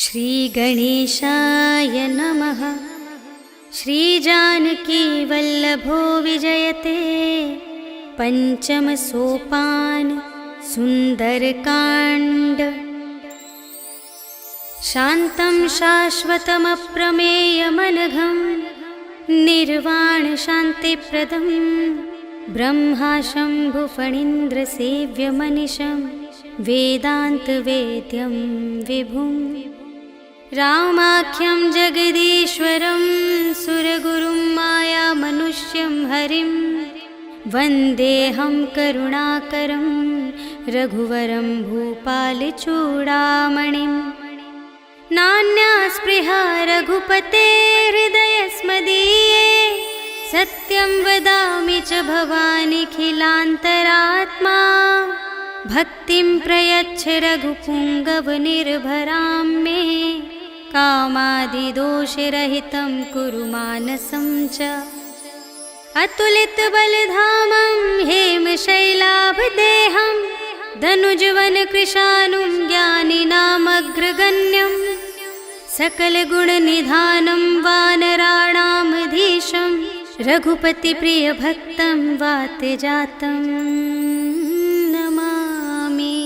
श्रीगणेशाय नमः। श्रीजानकीवल्लभो विजयते पंचम सोपान सुंदरकांड। शान्तं शाश्वतमप्रमेयमनघं निर्वाण शान्तिप्रदं ब्रह्मा शम्भुफणीन्द्रसेव्यमनिशं वेदान्तवेद्यं विभुं। रामाख्यं जगदीश्वरं सुरगुरुं मायामनुष्यं हरिं वन्देऽहं करुणाकरं रघुवरं भूपालचूडामणिं। नान्या स्पृहा रघुपते हृदयस्मदीये सत्यं वदामि च भवानिखिलान्तरात्मा। भक्तिं प्रयच्छ रघुपुङ्गवनिर्भरां मे कामादिदोषरहितं कुरु मानसं च। अतुलितबलधामं हेमशैलाभदेहं धनुजवनकृशानुं ज्ञानिनामग्रगण्यं सकलगुणनिधानं वानराणामधीशं रघुपतिप्रियभक्तं वातजातं नमामि।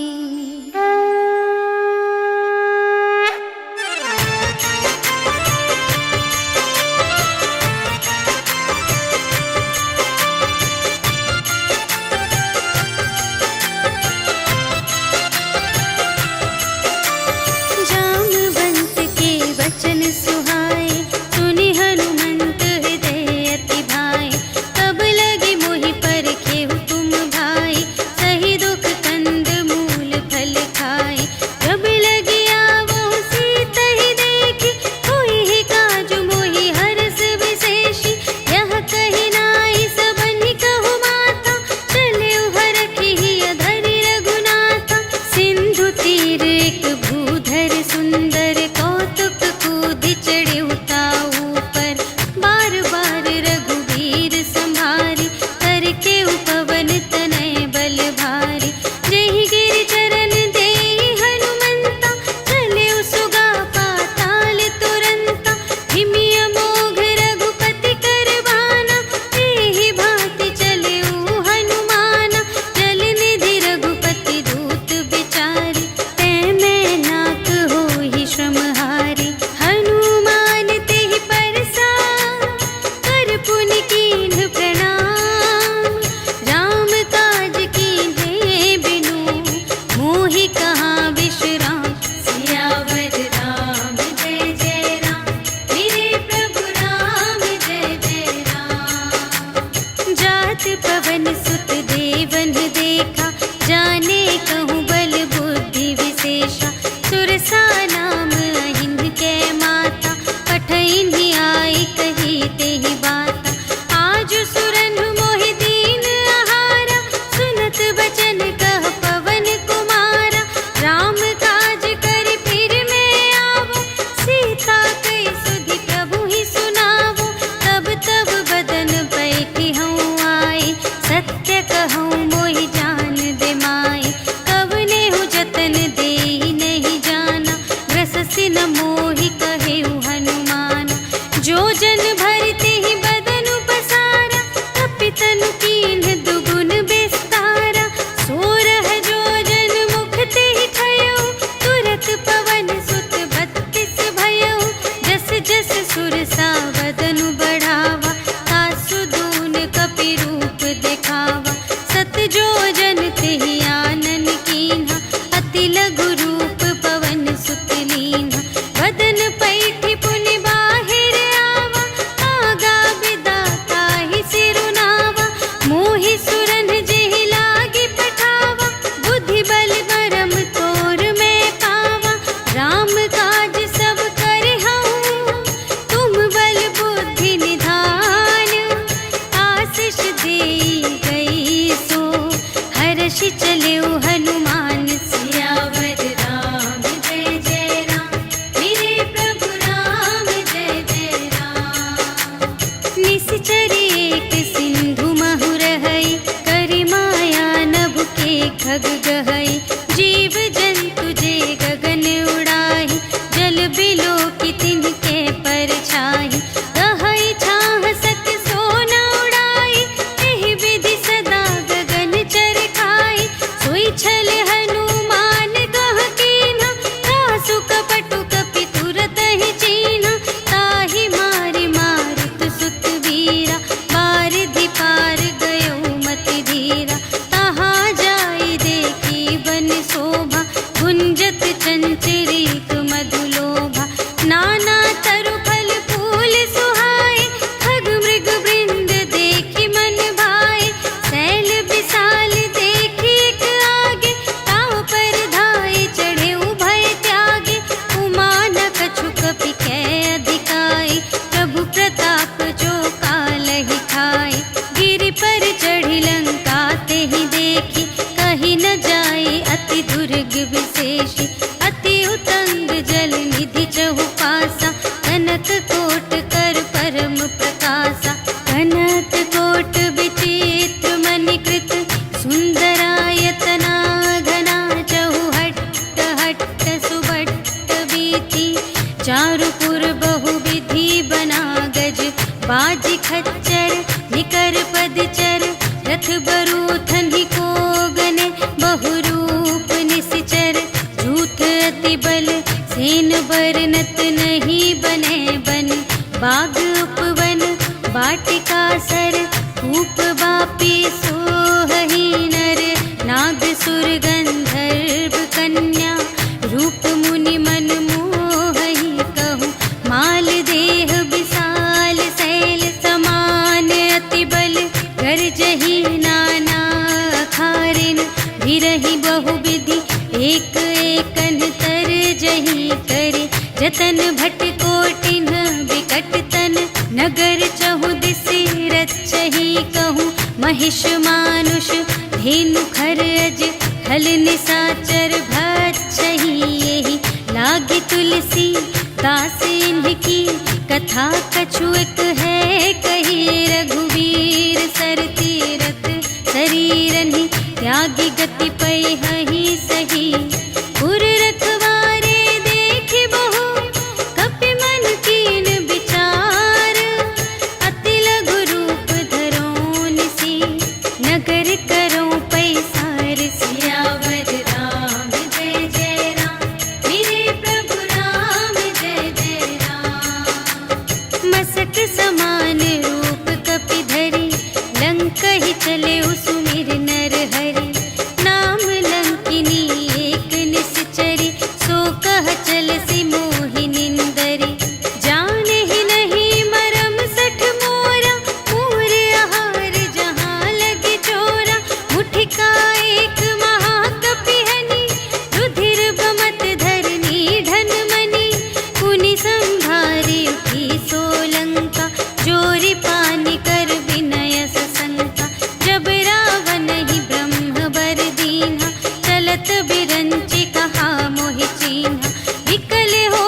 जामवंत के वचन सुहाए सुनि हनुमंत हृदय अति भाए। तब लगे मोहि परखेहु तुम भाई सही दुख कंद मूल फल खाए। जब लगे आवो सीतहि देखी होई ही काजु मोहि हरस विशेषी। यह कहि नाई सबनि कहु माता चले हरखि अधरि रघुनाथा। सिंधु तीर एक भूधर सुंदर कौतुक कूदि चढ़े ताऊ पर। बार बार रघुवीर संभारी करके उपवन तनय बल भारी। जहि गिरि चरण देहि हनुमंता चले सुगा पाताल तुरंता। हिमि अमोघ रघुपति कर बाना एहि भांति चले हनुमाना। जल निधि रघुपति दूत बिचारी तै मैं नाथ होहि श्रमहारी। हनुमान तेहि परसा कर पुनि कीन्ह प्रणाम। राम काज कीन्हे बिनु मोहि कहाँ विश्राम। सियावर राम जय जय राम मेरे प्रभु राम जय जय राम। जात पवन सुत देवन देखा जाने कहूँ बल बुद्धि विशेषा। सुरसा नाम अहिंद कै माता पठइन्हि आई कही तेहि बाता। आज सुरन मोहि दीन आहारा सुनत बचन कह पवन कुमारा। राम काज कर फिर मैं आवो सीता कई सुधि प्रभु ही सुनावो। तब तब बदन बैठी हूँ आए सत्य कहूँ मोहि जान दे माए। कवने हूँ जतन देहि नहीं जाना जल निधि चहु पासा, कनक कोट कर परम प्रकाशा। कनक कोट विचित्र मणिकृत, सुंदरायतना घना चहु हट्ट हट्ट सुबट्ट बीती। चारुपुर बहुविधि बना गज, बाजी खच्चर निकर पदचर। रथ बरूथन ही को गने, बहुरूप निश्चर। झूठ अति बल सेन बरनत, नहीं बने बन बाग उपवन। वाटिका सर कूप बापी सोहहि नर, नाग सुर गंधर्व कन्या। रूप मुनि मन मोहहि कहूँ, माल देह विशाल शैल समान। अति बल गर्जहि नाना अखारिन, भिरहि बहुविधि एक एकन तरजहि करे। जतन भट कोटिन विकट तन, नगर चहु दिसि रचहि कहूँ। महिष मानुष धेनु खरज, हल निसाचर भक्षहि एहि। लागी तुलसी दास इनकी, कथा कछु एक है कही। रघुवीर सर तीरथ शरीरहि, त्यागी गति पैहि सही। पुर रखवारे देखि बहु, कपि मन कीन विचार। अति लघु रूप धरों निसी, नगर करों पैसार। सियावर राम जय जय राम, मेरे प्रभु राम जय जय राम। मसक समान रूप कपि धरि, लंकहि चले सुमिर नर हरि। नाम लंकिनी एक निश्चरी, सो कह चलसि मोहि निंदरी। जानहि नहीं मरम सठ मोरा, मोर आहार जहाँ लगे चोरा। मुठिका एक महाकपि हनि, रुधिर बमत धरनी धन मनि। पुनि संभारि उठी सोलंका, जोरि पानि कर विनय सशंका। जब रावण ही ब्रह्म बर दीन्हा, चलत बिरंचि कहा मोहि चीन्हा। विकल हो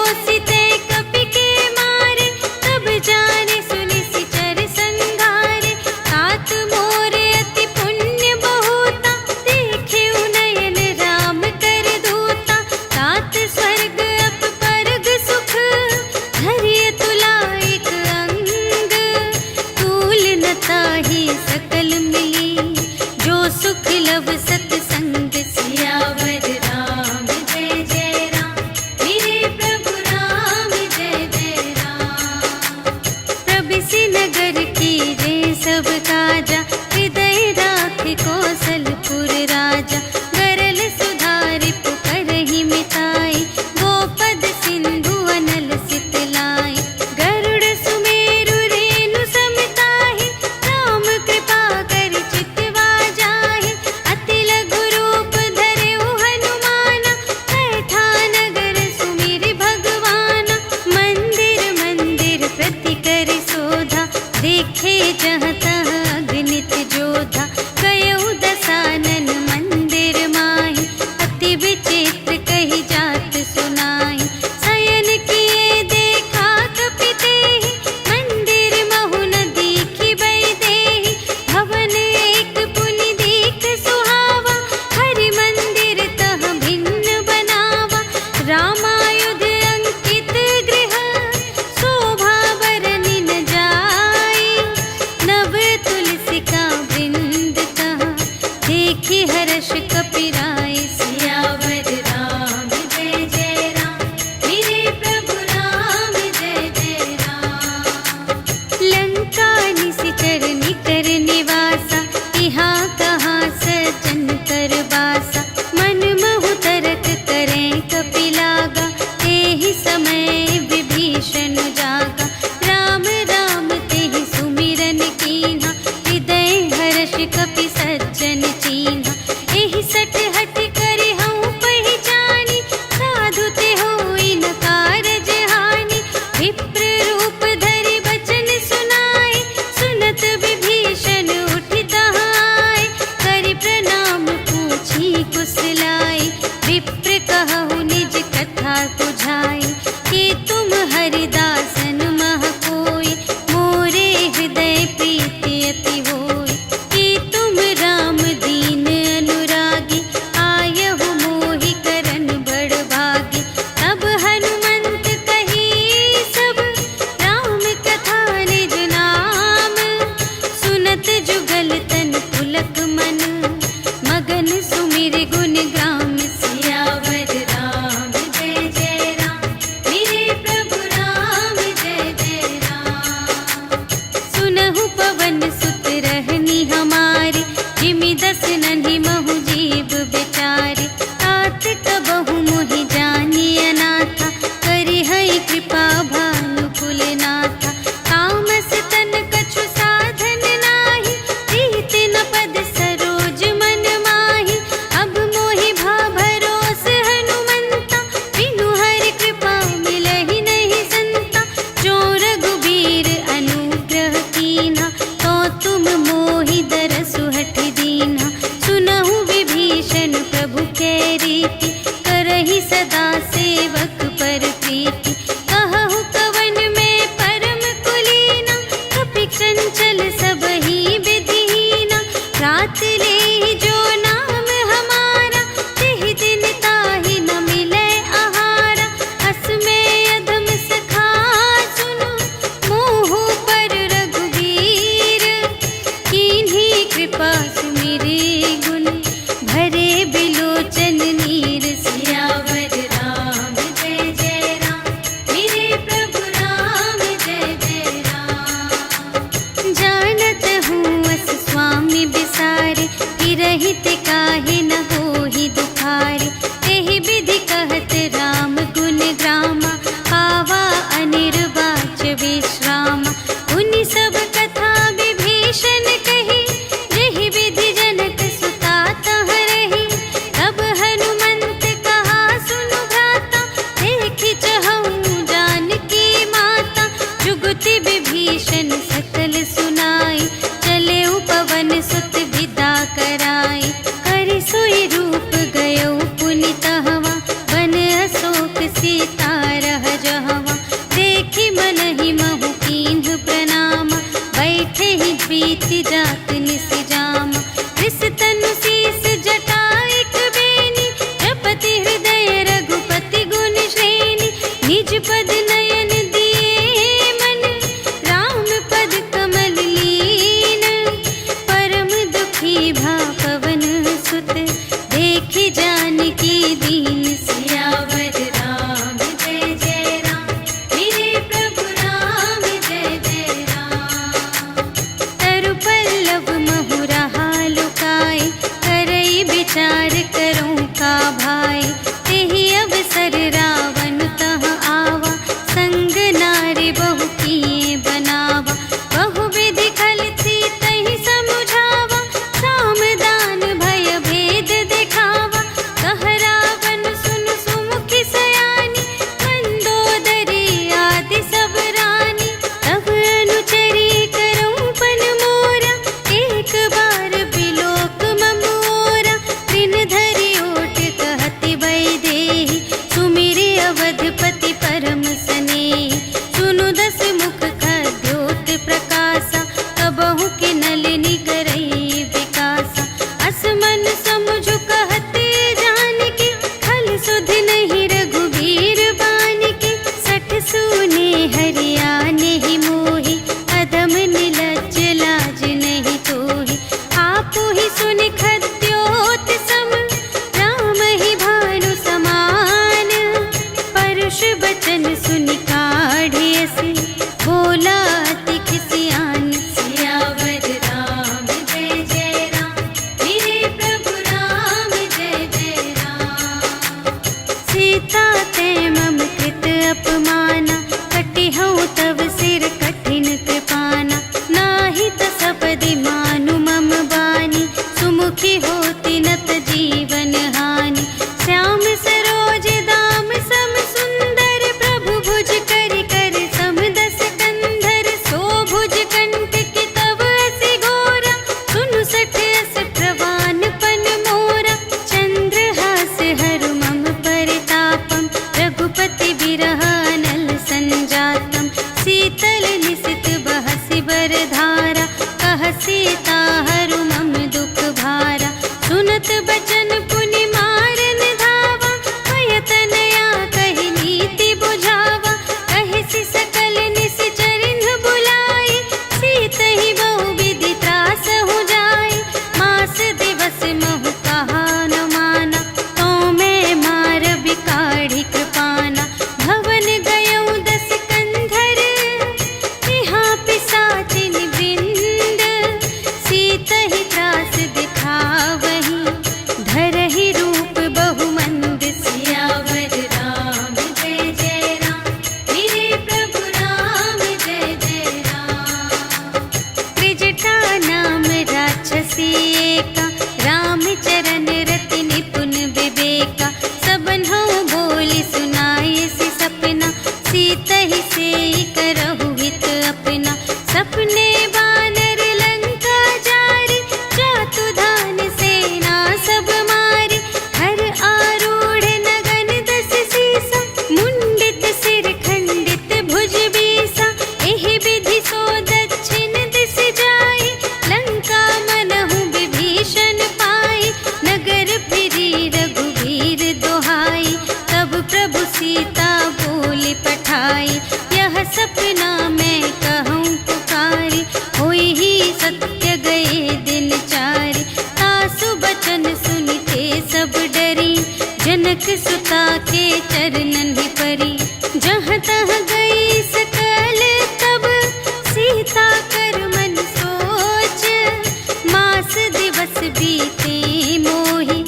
बुझाई। कि तुम हरिदासन मह कोई, मोरे हृदय प्रीति अति होई। कि तुम राम दीन अनुरागी, आयहु मोहि करन बड़ भागी। तब हनुमंत कही सब, राम कथा निज नाम। सुनत जुगल तन पुलक मन, मगन सुमिर गुण ग्राम। सियावर राम जय जय राम, मेरे प्रभु राम जय जय राम। सुनहु पवन सुत रहनी हमारी, जिमि दस नन्हि महु जीव बेचारी। तात कबहु मोहि जानिय नाथा, करिहै कृपा भानु कुलनाथा। तामस तन कछु साधन नाही, प्रीति न पद सरोज मन माही। अब मोहि भा भरोस हनुमंता, बिनु हरि कृपा मिलहि नहीं संता। जो रघुबीर अनुग्रह कीन्हा, तो तुम मोहि दरसु हठि दीन्हा। सुनहु विभीषण प्रभु कै रीति, करहि सदा सेवक पर प्रीति। कहहु कवन में परम कुलीना, कपि चंचल सबहि विधिहीना। रात लेहि जो नाम हमारा, तेहि दिन ताहि न मिलै आहारा। अस में अधम सखा सुनु, मोहु पर रघुबीर। कीन्ही कृपा सुमिरि गुण, भरे बिलोचन नीर। सियावर राम जय जय राम, मेरे प्रभु राम जय जय राम। जानत हूँ अस स्वामी बिसारे, कि रहित काहे न होहि दुखारे। तेहि विधि कहत राम गुण ग्रामा, पावा अनिर्वाच विश्रामा। उनि सब कथा विभीषण कही, जेहि विधि जनक सुता तह रही। तब हनुमंत कहा सुनु भ्राता, देखि चहऊँ जानकी माता। जुगति विभीषण सकल सुनाई, चले पवन सुत विदा कराई। करि सोई रूप गयो पुनि तहवा, बन अशोक सीता रह जहवा। देखि मनहि महु कीन्ह प्रणामा, बैठे ही बीति जात निस जामा। रिस तनु शीस जटा एक बेनी, जपति हृदय रघुपति गुण श्रेणी। निज पद नयन दिए मन, राम पद कमल लीन। परम दुखी भा पवन सुत, देखि जानकी दीन। सियावर राम जय जय राम, मेरे प्रभु राम जय जय राम। तरु पल्लव महु रहा लुकाई, करई विचार करूँ का भाई। तेहि अवसर रावण तह आवा, संग नारी बहु किए बनावा। बहु विधि खल सीतहि समुझावा, साम दान भय भेद दिखावा। कह रावण सुन सुमुखि सयानी, मंदोदरी आदि सब रानी। तब अनुचरी करऊँ पन मोरा, एक बार बिलोक ममोरा। त्रिन धरि ओट कहति वैदेही, सुमिरि अवधपति परम स्नेही। सुनु दस मुख खद्योत प्रकाशा, कबहु कि नलिनी करई विकासा। अस मन समुझु कहते जानकी, खल सुध नहीं रघुबीर बानिकी। सठ सूने हरियाने ही मोहि, अधम निलज्ज लाज नहीं तोहि। आपु ही सुनि खद्योत सम, राम ही भानु समान। परुष बचन सुनि काढ़ियसि, बोला अति खिसियान। सियावर राम जय जय राम, मेरे प्रभु राम जय जय राम। सीता ते मम कृत अपमाना, कटिहउँ तव सिर कठिन कृपाना। नाही त सपदि मानु मम बानी, सुमुखी होति नत जीवन हानि। श्याम सरोज दाम सम सुंदर, प्रभु भुज करि कर सम विरह अनल संजातम। शीतल निशित बहसि बरधारा, कह सीता हरु मम दुख भारा। सुनत बचन पुनि मारन धावा, भय तनया कहि नीति बुझावा। कहि सकल निश्चरिन बुलाई, सीतहि बहु विधि त्रास हो जाई। मास दिवस महु कहा न माना, तो मैं मार बिकाढ़ी कृपाना। भवन गयौ दस कंधर, यहाँ पिशाचिन वृंद। सीतहि त्रास दिखावही, धरहि रूप बहुमंद। सियावर राम जय जय राम, मेरे प्रभु राम जय जय राम। त्रिजटा नाम राक्षसी एका, रामचरण रति निपुण विवेका। सबन्हु बोली सुनाए सि सपना, सीतहि सेई करहु हित अपना। सपने बानर लंका जारी, जातु धान सेना सब मारी। हर आरूढ़ नगन दस सीसा, मुंडित सिर खंडित भुज बीसा। एहि विधि सो दक्षिण दिस जाई, लंका मनहु विभीषण पाई। नगर फिरी रघुवीर दोहाई, तब प्रभु सीता बोली पठाई। यह सपना मैं कहूँ पुकारी, होई ही सत्य गए दिन चारि। तासु बचन सुनिते सब डरी, जनक सुता के चरणन ही परी। जहाँ तहाँ गई सकल तब, सीता कर मन सोच। मास दिवस बीते मोहि,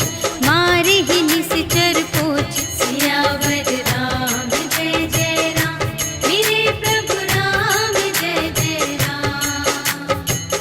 मारि ही निशिचर पोच। सियावर राम जय जय राम, मेरे प्रभु राम जय जय राम।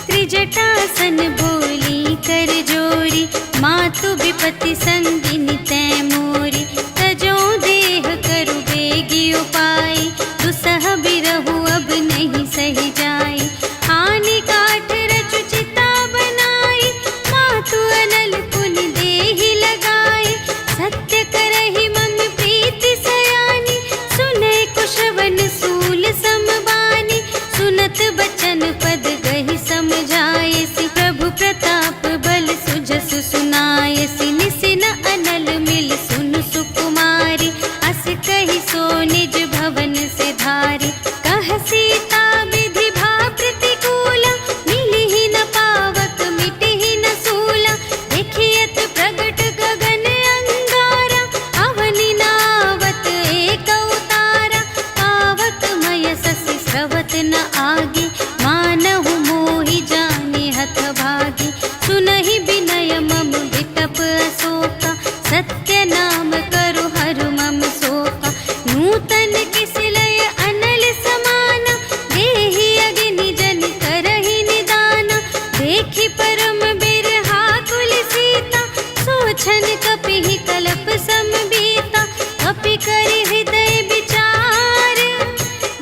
त्रिजटासन बोली कर जोरी, मातु विपति संगिनी तै मोरी। तजो देह करु बेगी उपाई, दुसह बिरहु अब नहीं सही जाई। आनि काठ रचु चिता बनाई, मातु अनल पुनि देहि लगाई। सत्य करहि मम प्रीति सयानी, सुनै कुशवन सूल समबानी। सुनत बचन पद गहि समझाए सि, प्रभु प्रताप बल सुजसु सुनाए सि। निसिन अनल मिल सुन सुकुमारी, अस कहि सो निज भवन से धारी। कह सीता विधि भा प्रतिकूला, मिलिहि न पावक मिटिहि न सूला। देखियत प्रगट गगन अंगारा, अवनि नावत एक अवतारा। पावक मय शशि स्रवत न आगे, मानहु मोहि जानि हथ भागी। सुनहि विनय मम विटप अशोका, सत्य नाम करु हरु मम शोका। नूतन किसिलय अनल समाना, देहि अग्नि जन करहि निदाना। देखि परम बिरहा कुल सीता, सोछन कपिहि कलप समबीता। कपि करि हृदय विचार,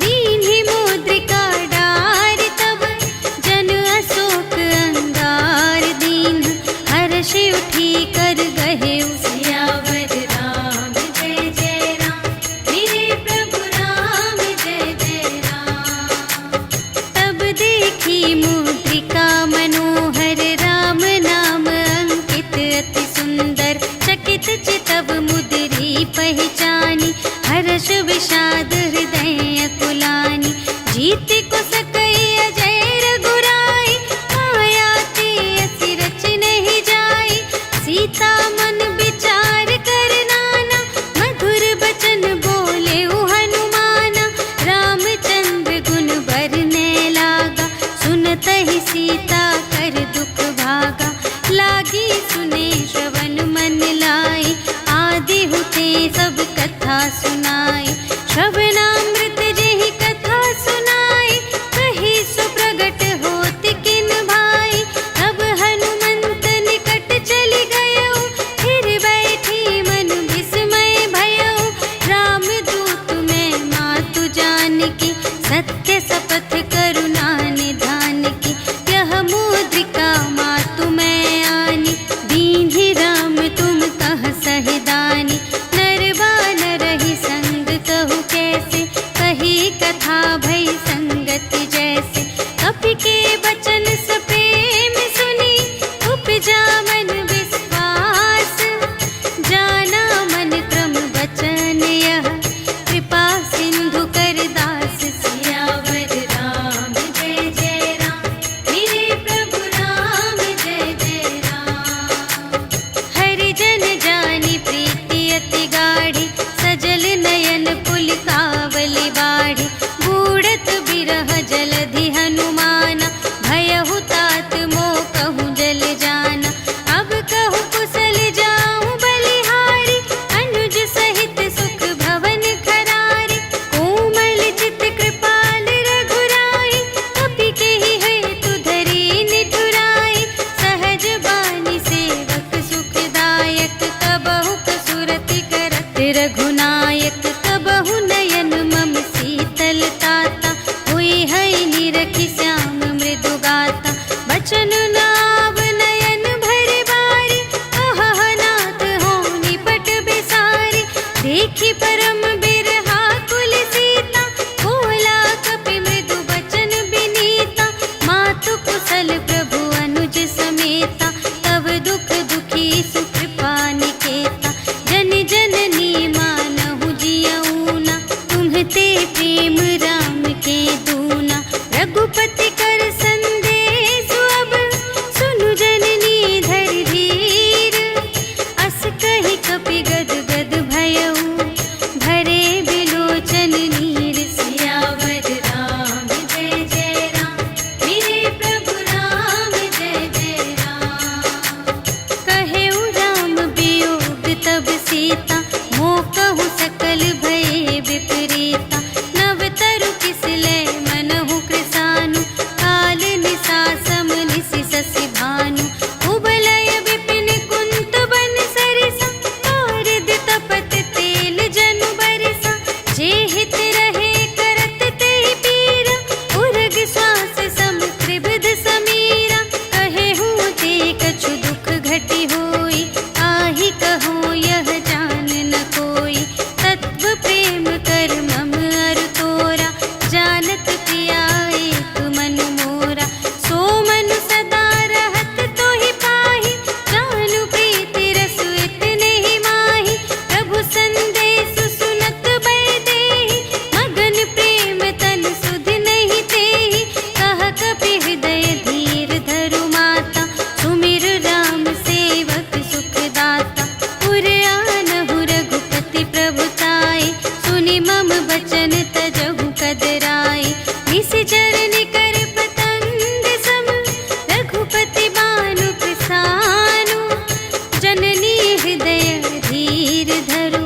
दीन्हि मुद्रिका डारि। तब जन अशोक अंगार दीन, हर्षि उठी कर गहेउ। सियावर राम जय जय राम, मेरे प्रभु राम जय जय राम। तब देखी मुद्रिका मनोहर, राम नाम अंकित अति सुंदर। चकित चितव मुद्री पहचानी, हर्ष विषाद हृदय अकुलानी। जीत को सकई अजय रघुराई, माया ते असि रच नहीं जाई। सीता मन विचार कर नाना, मधुर बचन बोले हनुमाना। रामचंद्र गुण बरने लागा, सुनतहि सीता कर दुख भागा। लागी सुने श्रवण मन लाई, आदि हुते सब कथा सुनाई। श्रवणामृत जेहि कथा सुनाई, कही सो प्रगट होत किन भाई। तब हनुमंत निकट चली गयो, फिर बैठी मन विस्मय भयो। रामदूत मैं मातु जानकी, सत्य शपथ करुणा निधान की। यह मुद्रिका मातु मैं आनी, दीन्हि राम तुम कह सहिदानी। नर बानर ही संग कहु, बचन तजहु कदराए। निशिचर निकर पतंग सम रघुपति बानु प्रसानु। जननी हृदय धीर धरु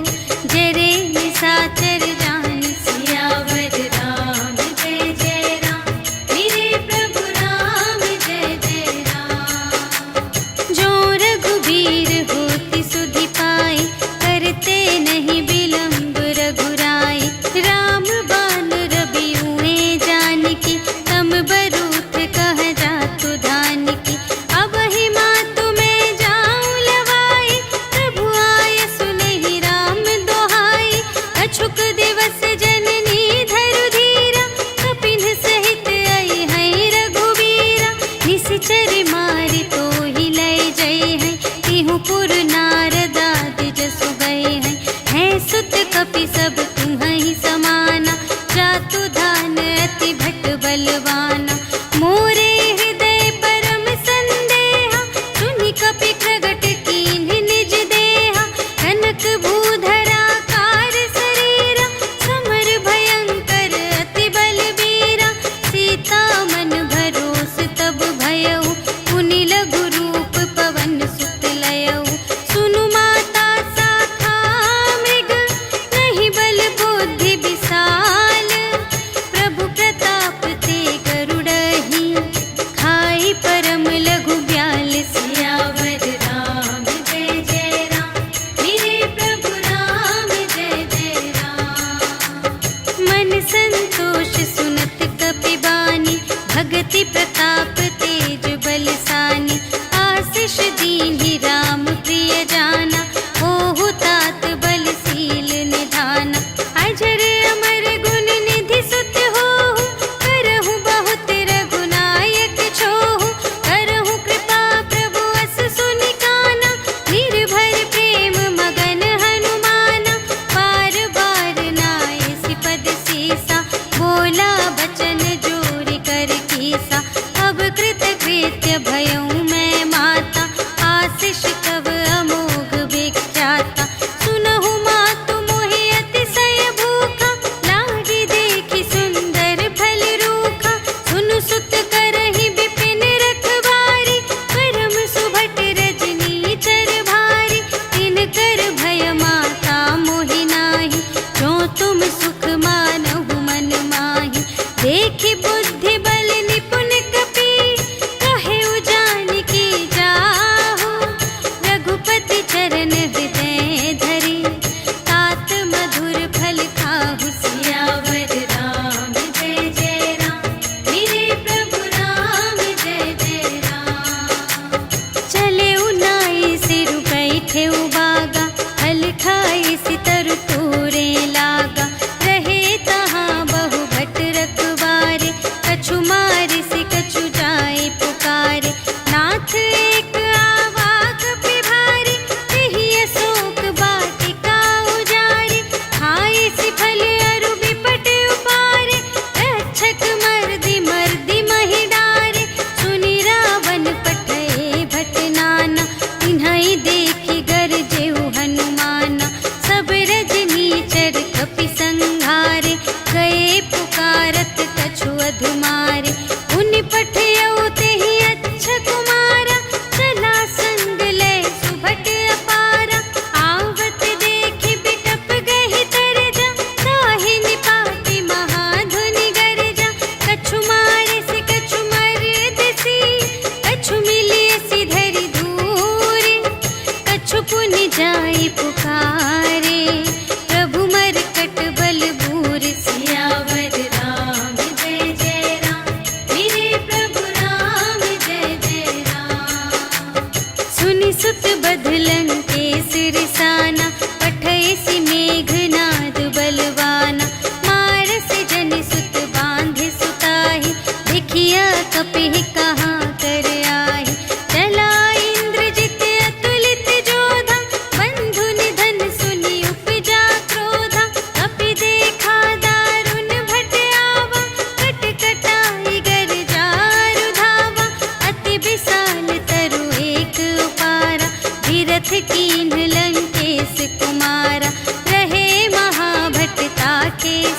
जरे निशाचर जान। सियावर राम जय जय राम, मेरे प्रभु राम जय जय राम। जो रघुबीर होति सुधि पाए, करते नहीं विलंब रघुराई। राम बान रबियुए जानकी, तम बरूथ कह जातु धानकी। अब ही मातु मैं जाऊं लवाई, प्रभु आय सुनहि राम दोहाई। अछुक दिवस जननी धरु धीरा, कपिन सहित आई है रघुबीरा। निशिचर मारि तोहि लय जय है, तिहु पुर नारद आदि जसु गए हैं। है सुत कपि सब तुम्हि समाना, जातु धान अति भट बलवाना। मोरे हृदय परम संदेहा, सुनि कपि प्रगट कीन्ह निज देहा। कनक भूधरा कार शरीरा, समर भयंकर अति बलबीरा। सीता मन भरोस तब भयउ, पुनि लघु रूप पवन सुत लयउ। सुनु माता शाखा मृग, नहीं बल बुद्धि विशाल। प्रभु प्रताप ते गरुड़हि, खाई परम लघु ब्याल। सियावर राम जय जय राम, मेरे प्रभु राम जय जय राम। मन संतोष सुनत कपि बानी, भगति प्रताप तेज बलसानी। आशीष दीन्हि राम प्रिय जाना, ओहु तात बलशील निधाना। अजर अमर गुण निधि सुत होहु, करहु बहुत रघुनायक छोहु। करहु कृपा प्रभु अस सुनि काना, निर्भर प्रेम मगन हनुमाना। बार बार नाय सिपद सीसा, बोला बचन जोरि कर कीसा। अब कृत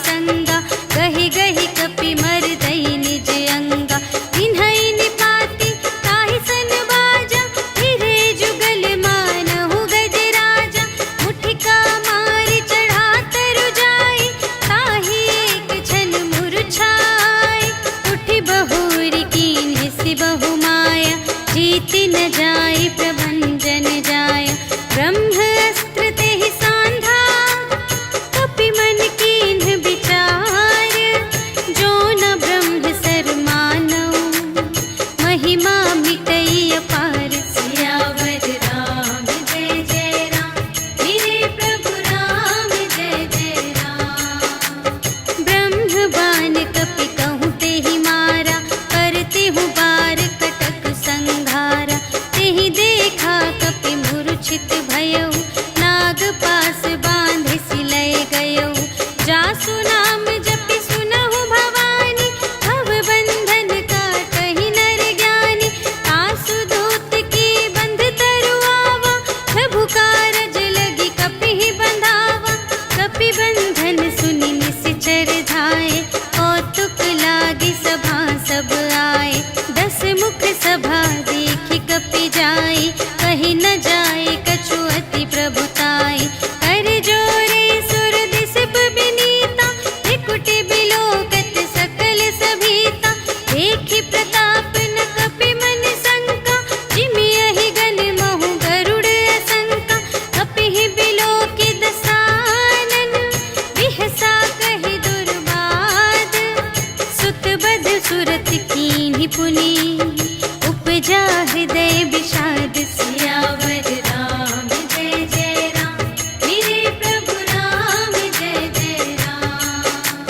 संगा, गहि गहि कपि मरदई निज अंगा। इन्हई निपाति ताहि सन बाजा, फिरे जुगल मानहु गजराजा। मुठिका मारि चढ़ा तरु जाई, ताहि एक छन मुरझाई। उठि बहुरी कीन्ह सि बहु माया, जीति न जाई प्रभंजन जाया। ब्रह्म अस्त्र तेहि सांधा, कपि मन कीन्ह विचार। जो न ब्रह्म सर मानऊ, महिमा मिटई अपार। सियावर राम जय जय राम, मेरे प्रभु राम जय जय राम। ब्रह्म बाण कपि कहूँ तेहि मारा, करते हूँ बार कटक संघारा। तेहि देखा कपि मूर्छित भयउ, नाग पास बांधे सिलय गयउ। जासु नाम जपि सुनहु भवानी, भव बंधन काटहि नर ज्ञानी। तासु दूत की बंध तरु आवा, प्रभु कारज लगी कपि बंधावा। कपि बंधन सुनि निश्चर धाये, कौतुक लागी सभा सब आए। 10 मुख सभा देखि कपि जाई, कहि न जाए कछु अति प्रभुताई। कर जोरे सुर दिसप बिनीता, त्रिकुटि बिलोकत सकल सभीता। देखि प्रताप न कपि मन शंका, जिमियहि गन महु गरुड़ असंका। कपिहि बिलोकि दसानन, बिहसा कहि दुर्बाद। सुत बध सुरत कीन्हि पुनि, उपजा हृदय विषाद। सियावर राम जय जय राम, मेरे प्रभु राम जय जय राम।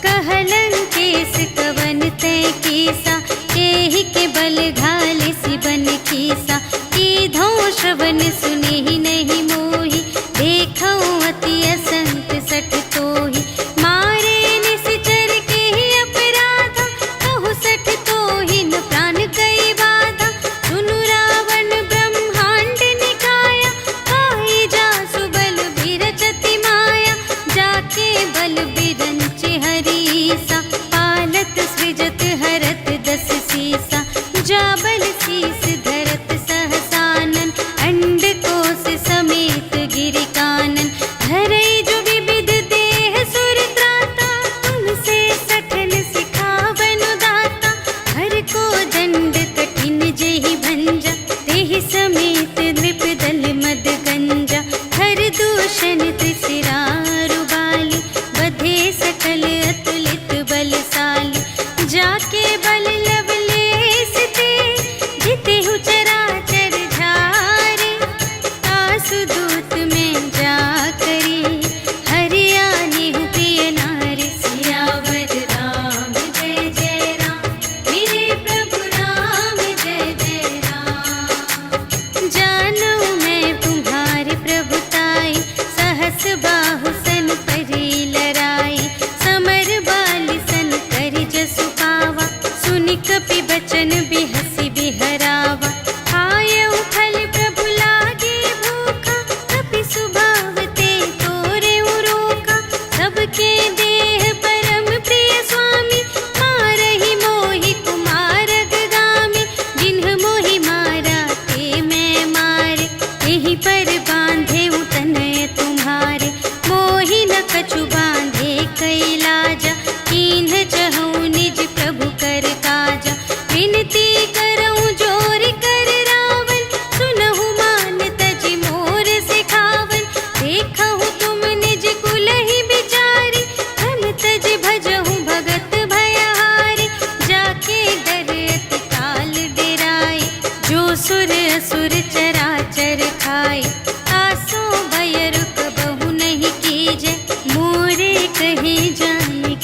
कहलन केस कवन तै कीसा, केहि के बल घाल सिबन कीसा। कीधौं श्रवण सुनेहि नहीं मोहि, देखौं अति असंत सठ तोहि। मारे निश्चर केहि अपराधा, कहु सठ तोहि न प्राण कई बाधा। सुनु रावण ब्रह्मांड निकाया, पाई जासु बल बिरचति माया। जाके बल बिरंचि हरीसा, पालत सृजत हरत 10 सीसा। जा बल शीस धरत सहसानन, अंड कोश समेत गिरि कानन। धरई जो विविध देह सुर त्राता, तुमसे सठन सिखावनु दाता। हर को दंड कठिन जेहि भंजा, तेहि समेत नृप दल मद गंजा। हर दूषण त्रिशिरारु बाली, बधे सकल अतुलित बलशाली। जाके बल लवलेश ते, जितेहु चराचर झारे। तासु दूत में जा करी, हरियानेहु प्रिय नारी। सियावर राम जय जय राम, मेरे प्रभु राम जय जय राम। जानू मैं तुम्हारे प्रभुताई, सहस बाहु सन परी लराई। समर बाली सन करि जसु पावा, सुनि कपि बचन बिहसि बिहरावा। खायउ फल प्रभु लागे भूखा, कपि सुभाव ते तोरेउ रोका। सबके देह परम प्रिय स्वामी, मारहि मोहि कुमार अगगामी। जिन्ह मोहि मारा ते मैं मारे, एहि पर बांधे तनय तुम्हारे। मोहि न कछु बांधे कैलाजा, कीन्ह चहु निज प्रभु कर काजा। विनती करऊं जोर कर रावण, सुनहु मान तजि मोर सिखावन। देखहु तुम निज कुलहि बिचारी, धन तजि भजहु भगत भयहारी। जाके डर अति काल डेराए, जो सुर असुर चराचर खाए। तासो भय रुक बहु नहीं कीजय, मोरे कहे जाने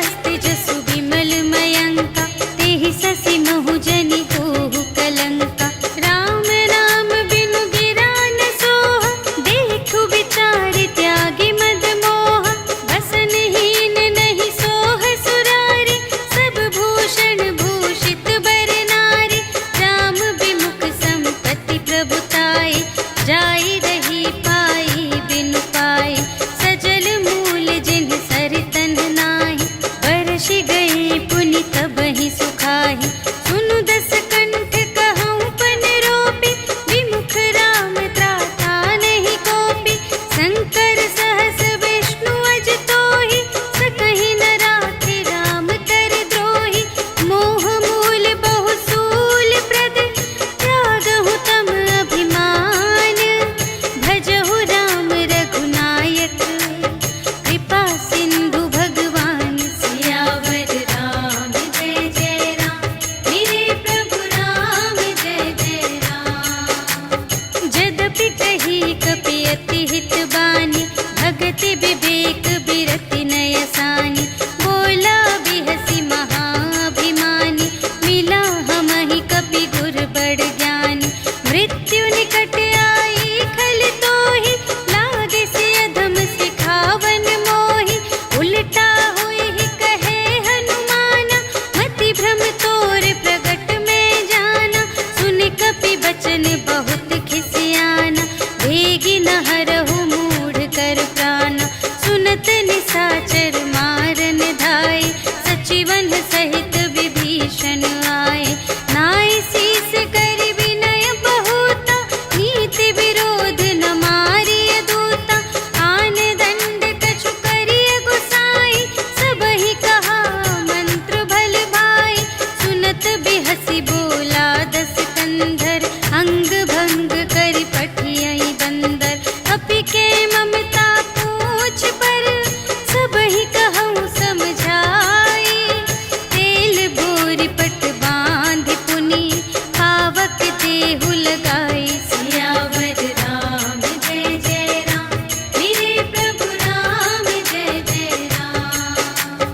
हस्त जसु विमल मयंका, तेहि ससि महु जनि होहु कलंका। राम नाम बिनु गिरा न सोहा, देखु विचार त्यागी मद मोहा। बसनहीन नहीं सोह सुरारी, सब भूषण भूषित बर नारी। राम विमुख संपत्ति प्रभुताई, जाई रही पाई बिनु पाई। सजल मूल जिन्ह सर तन नाही, बरषि गई पुनि तबहि सुखाहि। सुनु दस कंठ कहऊँ पन रोपी, विमुख राम त्राता नहीं कोपी। शंकर सहस विष्णु अज तोहि, सकहि न राखि राम कर द्रोही। मोह मूल बहु सूल प्रद, त्यागहु तम अभिमान। भजहु राम रघुनायक, कृपा सिंधु भगवान। सियावर राम जय जय राम, मेरे प्रभु राम जय जय राम। जदपि कही कपि अति हित बानी, भगति विवेक बिरति नय सानी। बोला बिहसि महाभिमानी, मिला हमहि कपि गुर बड़ ज्ञानी। मृत्यु निकट आई खल तोहि, लागे से अधम सिखावन मोहि। उलटा होई कहे हनुमाना, मति भ्रम तोर प्रगट में जाना। सुन कपि बचन बहुत खिसियाना, वेगी न हरहु मूढ़ कर प्राणा। सुनत निसाचर मारन धाय, सचिवन सहित विभीषण आए। नाय शीस कर विनय बहुता, नीति विरोध न मारिय दूता। आन दंड कछु करिय गुसाई, सबहि कहा मंत्र भल भाई। सुनत बिहसि बोला दस कंधर, अंग भंग करि पठियहि बंदर। अपि के ममता पूछ पर, सबहि कहऊँ समझाई। तेल बोरि पट बाँधि पुनि, पावक देहु लगाई। सियावर राम जय जय राम, मेरे प्रभु राम जय जय राम।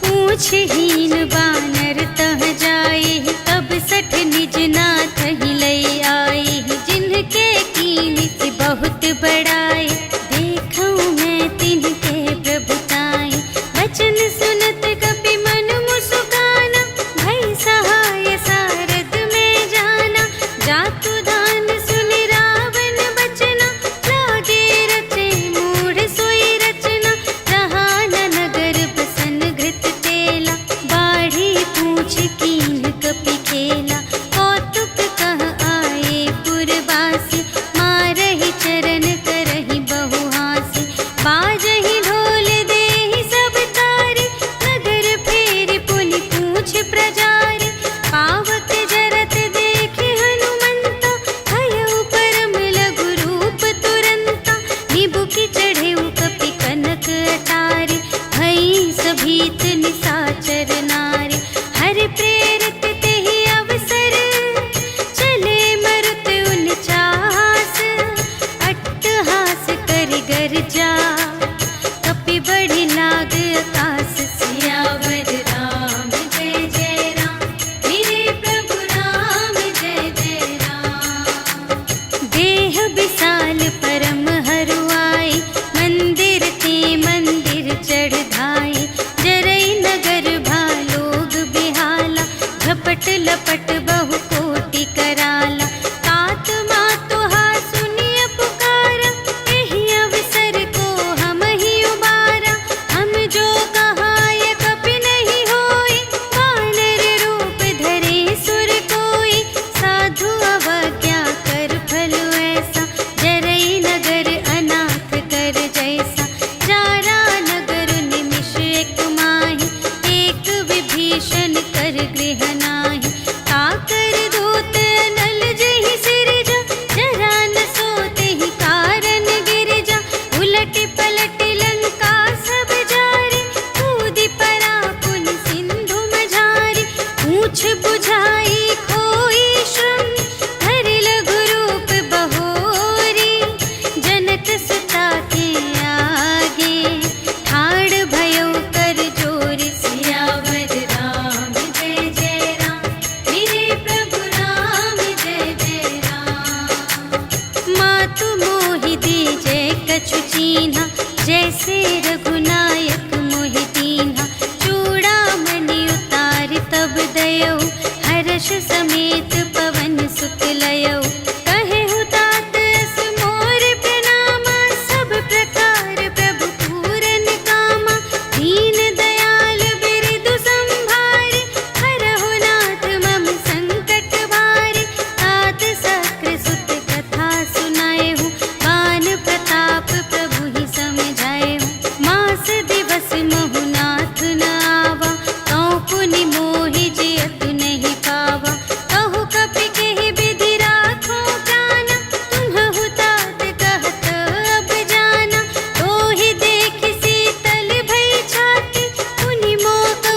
पूछहीन बानर तह जाई, तब सठ निज नाथ ही लई आई। जिनके कीन्हि बहुत बड़ाई, देखऊँ मैं तिनके प्रभुताई। बचन सुनत कपि मन मुसुकाना, भई सहाय सारथ में जाना। जातु दान सुनि रावण बचना, लागे रचे मूढ़ सोई रचना। रहा न नगर बसन घृत तेला, बाढ़ी पूछ कीन्ह कपि खेला। कौतुक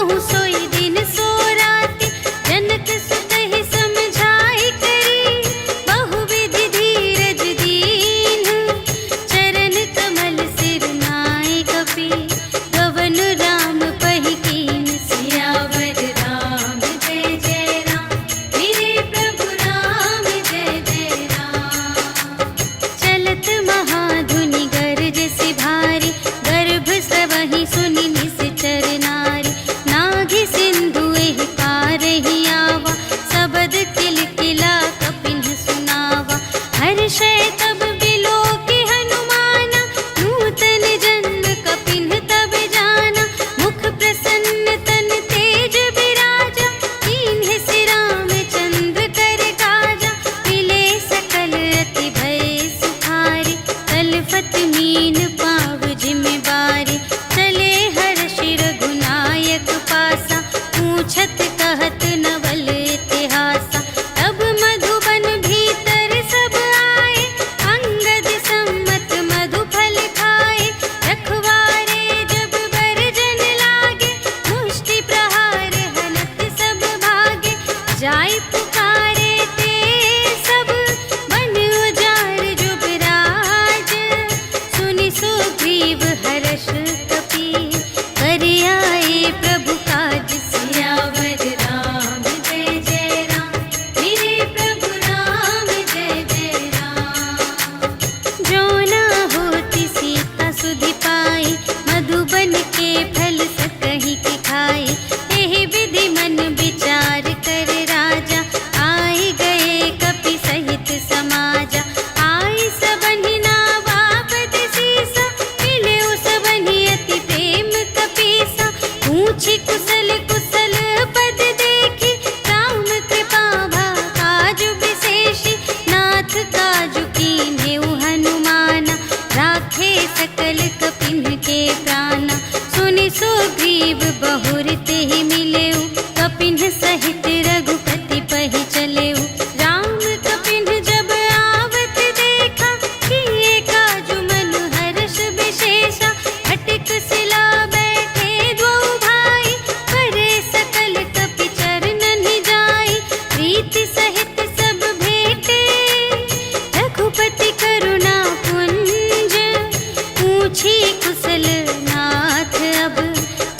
सुनहु सोई दिन सो राति, जनक सुतहि समझाई करी, बहुविधि धीरज दीन्ह, चरण कमल सिर नाय कपि, गवन राम पहि कीन। सियावर राम जय जय राम, मेरे प्रभु राम जय जय राम। चलत महाधुनि गरज सि भारी, गर्भ स्रवहि सुनि निश्चर नारी, नाघि सिंधु एहि पारहि आवा, सबद किलकिला कपिन्ह सुनावा। हर्षै तब बिलोकि हनुमाना, नूतन जन्म कपिन्ह तब जाना। मुख प्रसन्न तन तेज बिराजा, कीन्ह सि रामचंद्र कर काजा। मिले सकल अति भय सुखारी, तलफत मीन पाव जिमि बारी। चले हर्षि रघुनायक पासा, पूछत कहत नवल इतिहासा। तब मधुबन भीतर सब आए, अंगद सम्मत मधु फल खाए। रखवारे जब बरजन लागे, मुष्टि प्रहार हनत सब भागे। जाय पुकारे ते सब, बन उजाड़ जुबराज। सुनि सुग्रीव हर्ष कपि, कर आए प्रभु काज। सियावर राम जय जय राम, मेरे प्रभु राम जय जय राम। जो न होति सीता सुधि पाई, मधुबन के फल सकहि के खाई। एहि विधि मन विचार कर राजा, आए गए कपि सहित समाजा। आई सबहि नावा पद सीसा, मिले सबहि अति प्रेम कपीसा। पूछी कुशल कुशल पद देखी, राम कृपा भा काजु विशेषी। नाथ काजु कीन्हेउ हनुमाना, राखे सकल कपिन्ह के प्राणा। सुनि सुग्रीव बहुर तेहि मिलेउ, कपिन्ह सहित रघुपति पहि चलेउ। राम कपिन्ह जब आवत देखा, किए काजु मनु हर्ष विशेषा। फटिक सिला बैठे द्वौ भाई, करे सकल कपि चरणनि जाई। प्रीति सहित सब भेटे, रघुपति करुणा पुंज। पूछी कुशल नाथ अब,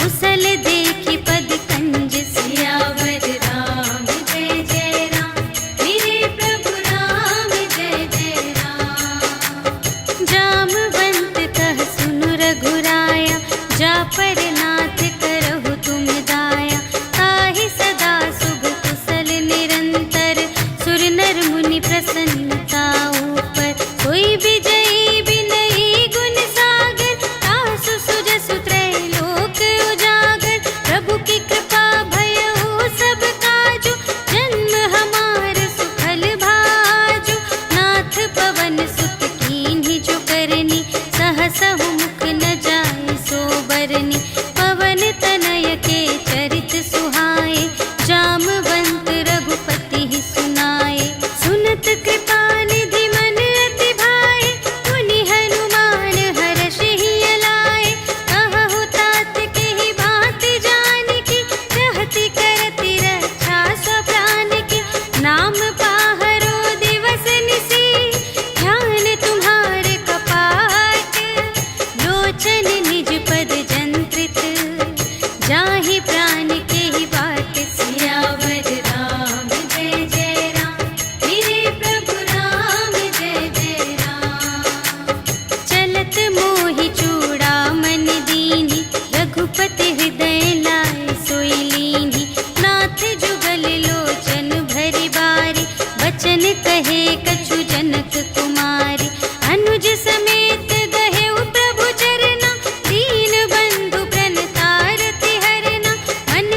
कुशल देखि पद कंज। सियावर राम जय जय राम, मेरे प्रभु राम जय जय राम। जामवंत कह सुनु रघुराया, जा पर नाथ करहु तुम दाया। ताहि सदा शुभ कुशल निरंतर, सुर नर मुनि प्रसन्नता ऊपर। कोई विजयी विनयी गुण सागर, तासु सुजसु त्रैलोक उजागर। प्रभु की कृपा भयउ सब काजु, जन्म हमार सुफल भाजु। नाथ पवन सुत कीन्हि जो करनी, सहसहु मुख न जाय सो बरनी। पवन तनय के चरित सुहाए, जामवंत रघुपति ही सुनाए। सुनत कृपा निधि मन अति भाए, मुनि हनुमान हर्षि लाए। कहु तात केहि बात जानकी, रहति करति रक्षा स्वप्रान की। नाम पाहरो दिवस निसी, ध्यान तुम्हारे कपाट। लोचन निज पद जंत्रित, जाहि प्राण केहि बाट। सियावर राम जय जय राम, मेरे प्रभु राम जय जय राम। चलत मोहि चूड़ामणि दीन्हि, रघुपति हृदय लाय सोई लीन्हि। नाथ जुगल लोचन भरि बारी, बचन कहे कछु जनक कुमारी। अनुज समेत गहेउ प्रभु चरना, दीन बंधु प्रणतारति हरना। मन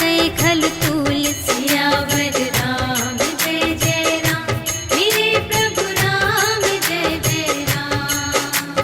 कै खल तूल। सियावर राम जय जय राम, मेरे प्रभु राम जय जय राम।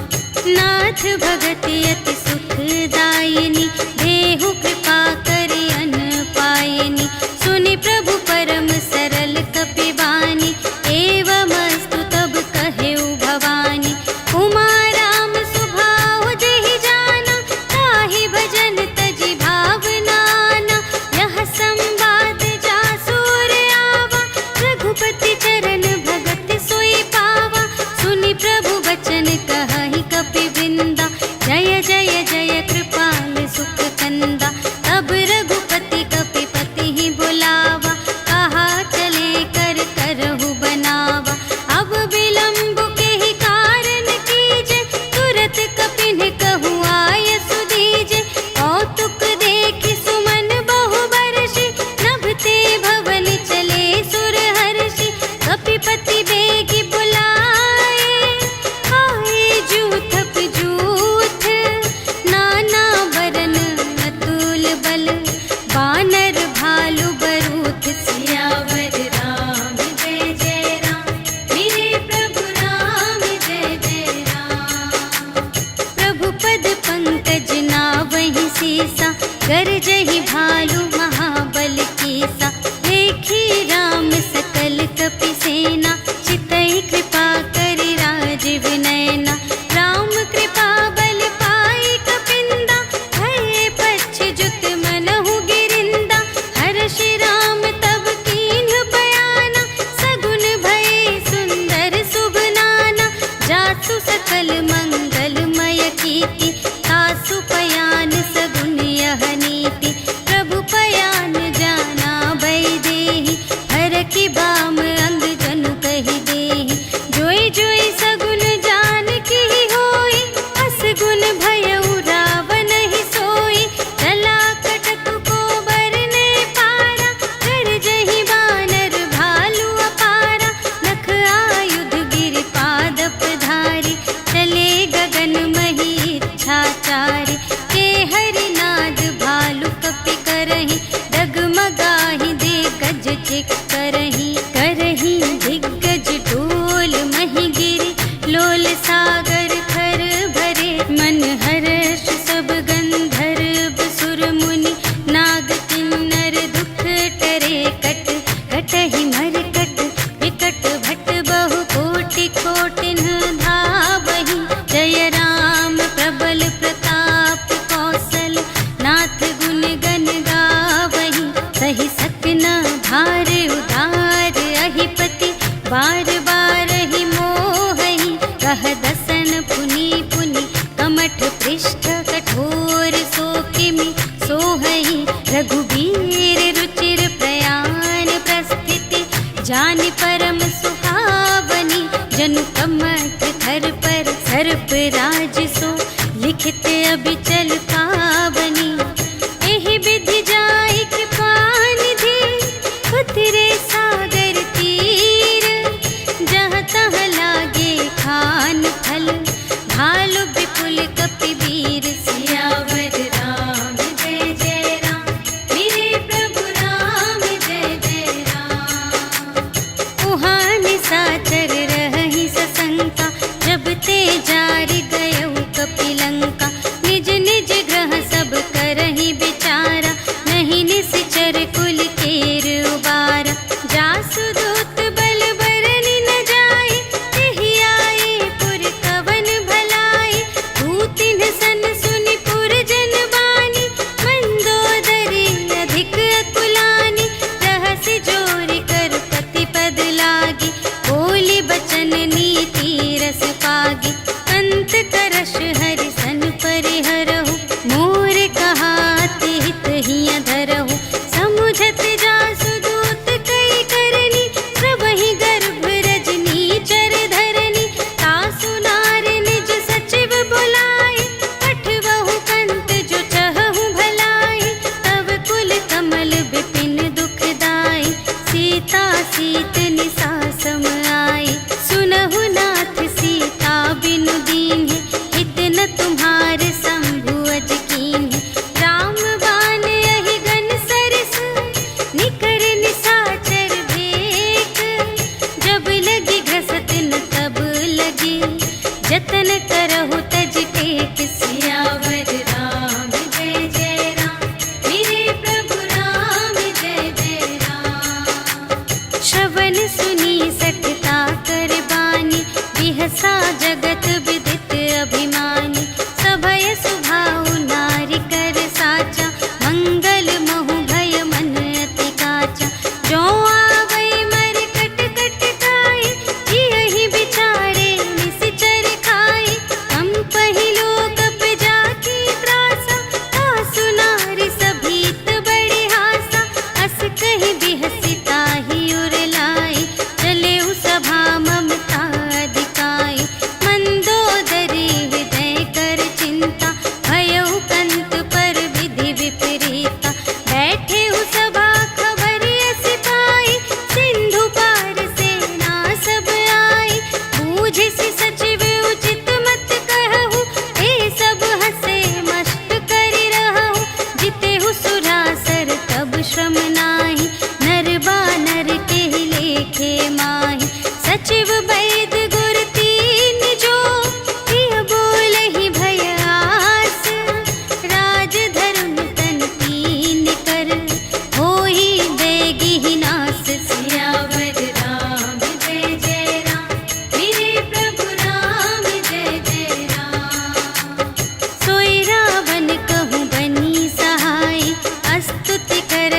नाथ भगति अति सुखदायिनी, देहु कृपा करि अन्न पायिनी। सुनि प्रभु परम सरल कपिवानी, एवमस्तु तब कहेउ भवानी। उमा राम सुभाव जेहि जाना, ताहि भजन तजि भावनाना। यह संवाद जासुर आवा, रघुपति चरण भगत सोई पावा। सुनि प्रभु वचन कहहि कपिवृंदा, जय जय जय कृपाल सुख कंदा। तब रघुपति कपिपति ही बुलावा, कहा चले कर करहु बनावा। अब विलंब के ही कारण कीजे, तुरत कपिन कहु आय सुदीजे। कौतुक देखि सुमन बहु बरषि, नभते भवन चले सुर हर्षि। कपिपति बेगी बुलाए, आए जूथप जूथ। नाना बरन अतुल बल, बानर भालु बरूथ। सियावर राम जय जय राम, मेरे प्रभु राम जय जय राम। प्रभु पद पंकज नावहि सीसा, गरजहि भालु महाबल कीसा। देखी राम सकल कपि सेना, चितई कृपा करि राजीव नयना। राम कृपा बल पाई कपिंदा, भये पच्छ जुत मनहु गिरिंदा। हर्षि राम तब कीन्ह बयाना, सगुन भये सुंदर शुभ नाना। जासु सकल मंगलमय कीर्ति, तासु पयान सगुन यह नीति। प्रभु पयान जाना भय देहि, हरखि बाम अंग जनु कहि देहि। जोई जोई सगुन जानकी होई, असगुन भयउ रावण ही सोई। चला कटक को बरने पारा, गरजहि बानर भालु अपारा। नख आयुध गिरि पादप धारी, चले गगन मही इच्छाचारी। के हरिनाद भालु कपि करहि, डगमगाहि दे गज चिक करहि। करहि दिग्गज डोल महि गिरि, लोल सागर खर भरे। मन हर्ष सब गंधर्व सुर मुनि, नाग किन्नर दुख टरे। कट कटहि मरकट, विकट भट बहु कोटि कोटिन धावहि। जय राम प्रबल प्रताप कौशल, नाथ गुण गण गावहि। सहि सकना भार उदार अहिपति, बार बार ही मोहहि। कह दसन पुनि पुनि, कमठ पृष्ठ कठोर सो किमि सोहहि। रघुबीर रुचिर प्रयाण प्रस्थिति, जानि परम सुहावनी। जनु कमठ धर पर सर्प राज सो, लिखित अबिचल पावनी। एहि विधि जाई कृपा निधि, उतरे सागर तीर। जहाँ तहाँ लागे खान फल, भालु विपुल कपिवीर। सियावर राम जय जय राम, मेरे प्रभु राम जय जय राम। उहाँ निशाचर रहहि सशंका, जब ते जारि गयउ कपिलंका। निज निज ग्रह सब करहि विचारा, नहीं निश्चर कुल केर उबारा। जासु दूत बल बरनि न जाय, तेहि आए पुर कवन भलाई। दूतिन सन सुनि पुर जन बानी, मंदोदरी अधिक अकुलानी। रहसि जोरि कर पति पद लागी, बोली बचन नीति रस पागी। अंत करश हरि सन परिहरहु, मोर कहाति हित हिय धरहु। समुझत जासु दूत कई करनी, सबहि गर्भ रजनी चर धरनी। तासु नार निज सचिव बुलाए, पठबहु कंत जो चहहु भलाई। तब कुल कमल विपिन दुखदाई, सीता सीत निसा सम आई। सुनहु नाथ सीता बिनु दीन्हि, हित न तुम्हारे शंभु अज कीन्हि। राम बाण यहि गन सर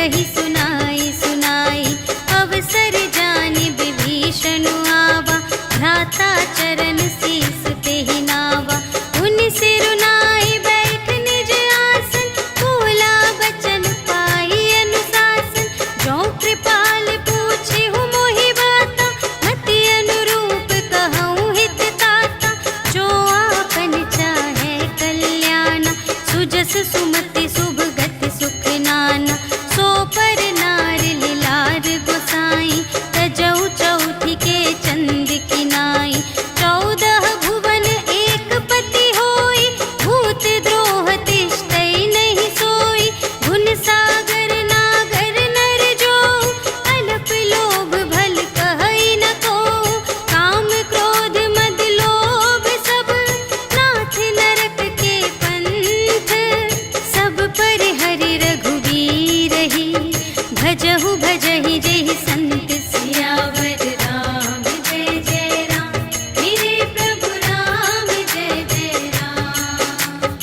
कही सुनाई सुनाई, अवसर जानि विभीषण आवा, भ्राता चरण शीस तेहि नावा। उन सिरुनाई बैठ निज आसन, बोला बचन पाई अनुशासन। जो कृपाल पूछे हूँ मोहि बाता, मति अनुरूप कहूँ हित ताता। जो आपन चाहे कल्याण, सुजस सुमति शुभ गति सुख नाना। सो पर नार लिलार गोसाई, तजौ चौथी के चंद की नाई। 14 भुवन एक पति होई, भूत द्रोह तिष्ठै नहीं सोई। गुण सागर नागर नर जो, अल्प लोभ भल कहै न को। काम क्रोध मद लोभ सब, नाथ नरक के पंथ। सब पर हरि रघुवीर ही, भजहु भजहि जेहि संत। सियावर राम जय जय राम, मेरे प्रभु राम जय जय राम।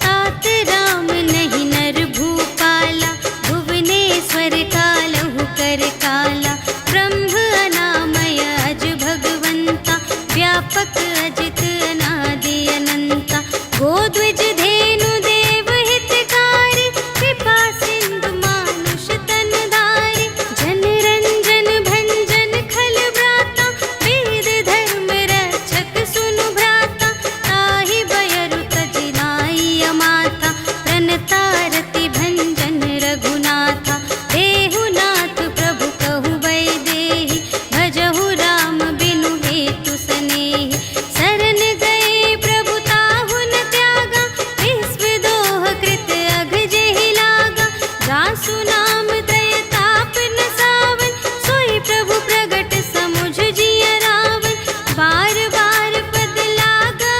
तात राम नहीं नर भूपाला, भुवनेश्वर कालहु कर काला। ब्रह्म अनामय अज भगवंता, व्यापक अजित अनादि अनंता। गोध्वज धेनु देव हितकारी, कृपा सिंधु मानुष तन धारी। जन रंजन भंजन खल व्राता, वेद धर्म रक्षक सुनु भ्राता। ताहि बयरु तजि नाई अमाता, प्रणतारति भंजन रघुनाथा। देहुनाथ प्रभु कहु वैदेही, भजहु राम बिनु हेतु सनेही। शरण गए प्रभु ताहु न त्यागा, विश्व दोह कृत अघ जेहि लागा। जासु नाम दय ताप न सावन, सोई प्रभु प्रगट समुझ जिय रावण। बार बार पद लागा,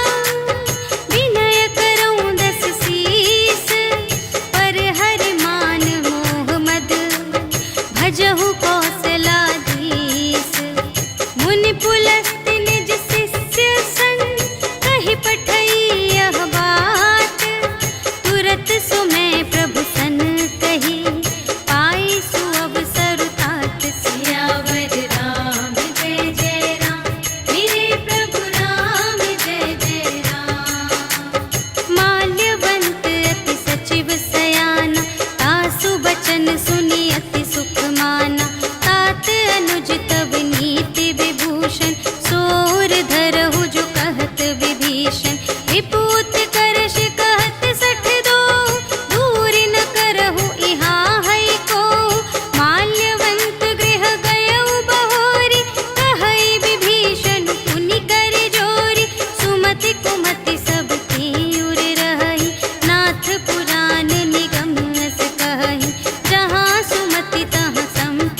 विनय करऊँ दस शीस। पर हरि मान मोह मद, भजहु कौशलाधीश। मुनि पुलस्त निज शिष्य संग, कहि पठई यह बात। तुरत सुमय प्रभु सन कही, पाई सुअवसर तात। सियावर राम जय जय राम, मेरे प्रभु राम जय जय राम। माल्यवंत अति सचिव सयाना, तासु बचन सुनि अति सुख माना। तात अनुज तब नीति विभूषण, सोर धरहु जो कहत विभीषण। विपूत करश कहत 62, दूर न करहु इहाँ है को। माल्यवंत गृह गयउ बहोरी, कहै विभीषण पुनि कर जोरी। सुमति कुमति सब की उर रहहि, नाथ पुराण निगम अस कहहि। जहाँ सुमति तहाँ संपत्ति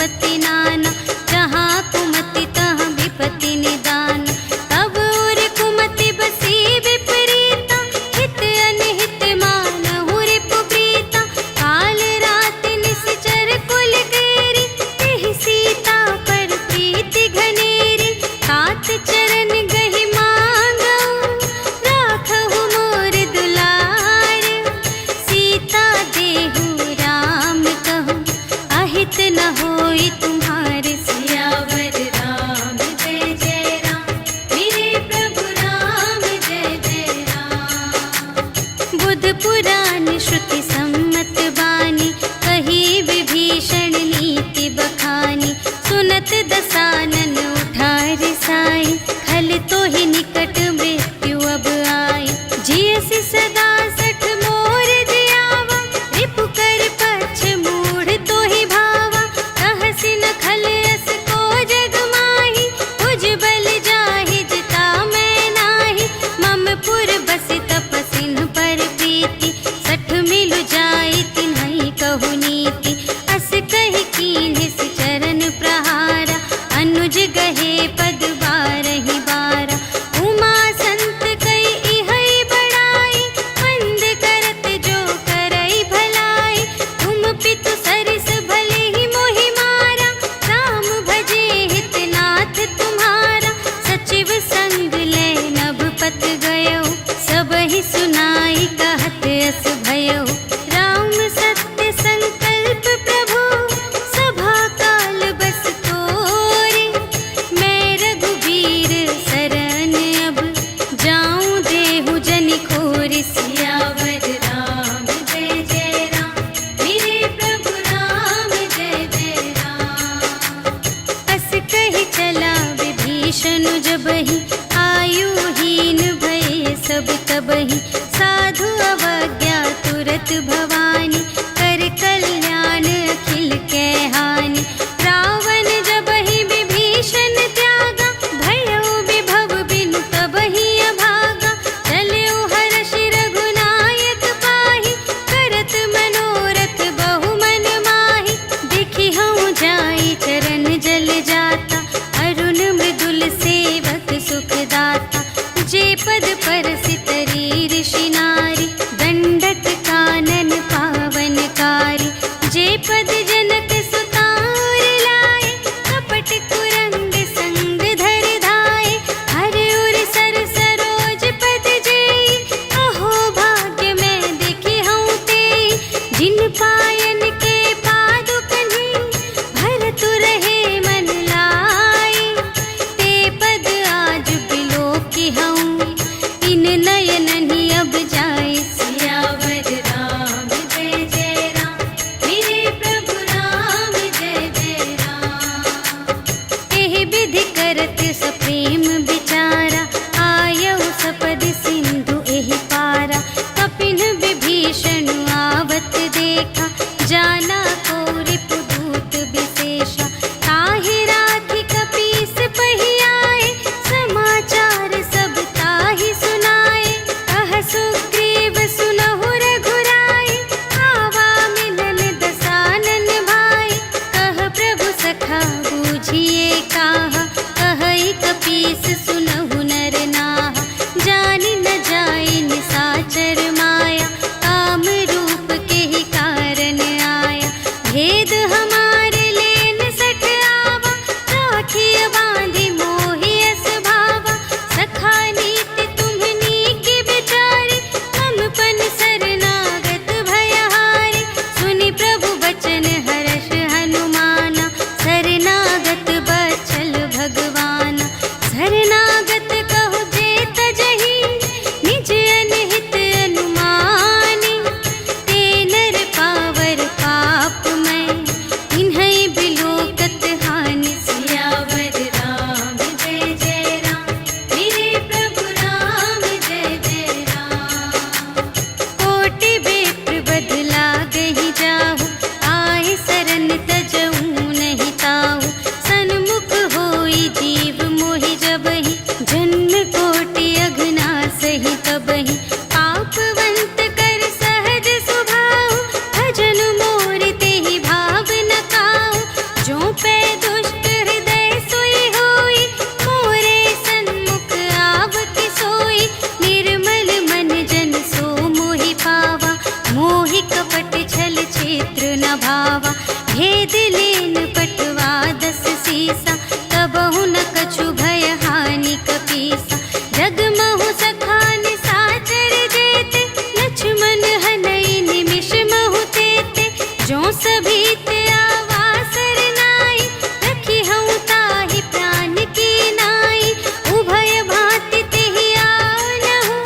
आवा। भेद लेन पटवा 10 सीसा, तबहु न कछु भय हानि कपीसा। जगमहु सखान साचर जेते, लक्ष्मण हनई निमिष महु तेते। जो सभी ते आवा सरनाई, रखी हूँ ताहि प्राण की नाई। उभय भांति तेहि आनहु,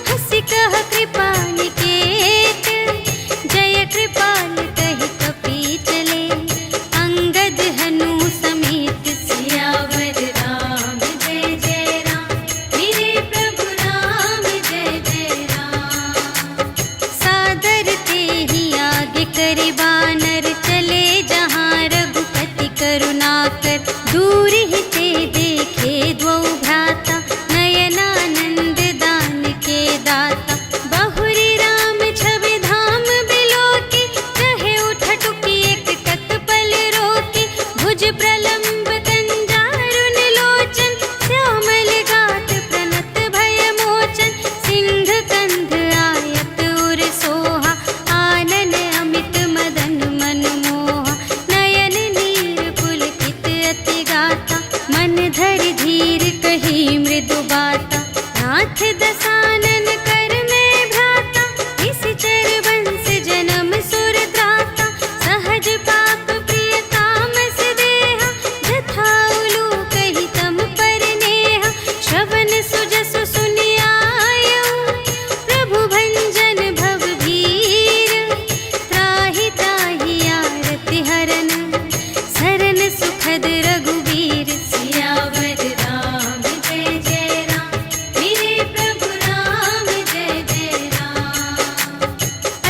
हंसि कह कृपा निकेत। जय कृपाल कहि कपी चले, अंगद हनु समेत। सियावर राम जय जय राम, मेरे प्रभु राम जय जय राम। सादर तेहि आगे करे बानर, चले जहाँ रघुपति करुणाकर। दूर ही ते देखे द्वौ भ्राता, नयनानंद दान के दाता। बहुरी राम छवि धाम बिलोके, कहे उठटुकी एक तत्पल रोके। भुज प्रलंब कंजारुन लोचन, श्यामल गात प्रणत भय मोचन। सिंह कंध आयत उर सोहा, आनन अमित मदन मनमोहा। नयन नीर पुलकित अति गाता, मन धरि धीर कही मृदु बाता। नाथ दसानन कर में भ्राता, निश्चर वंश जन्म सुर त्राता। सहज पाप प्रिय तामस देहा, जथा उलूक ही तम पर नेहा। श्रवण सुजसु सुनि आयऊ, प्रभु भंजन भव भीर। त्राहि त्राहि आरति हरन, सरन सुखद रघुवीर। सियावर राम जय जय राम, मेरे प्रभु राम जय जय राम।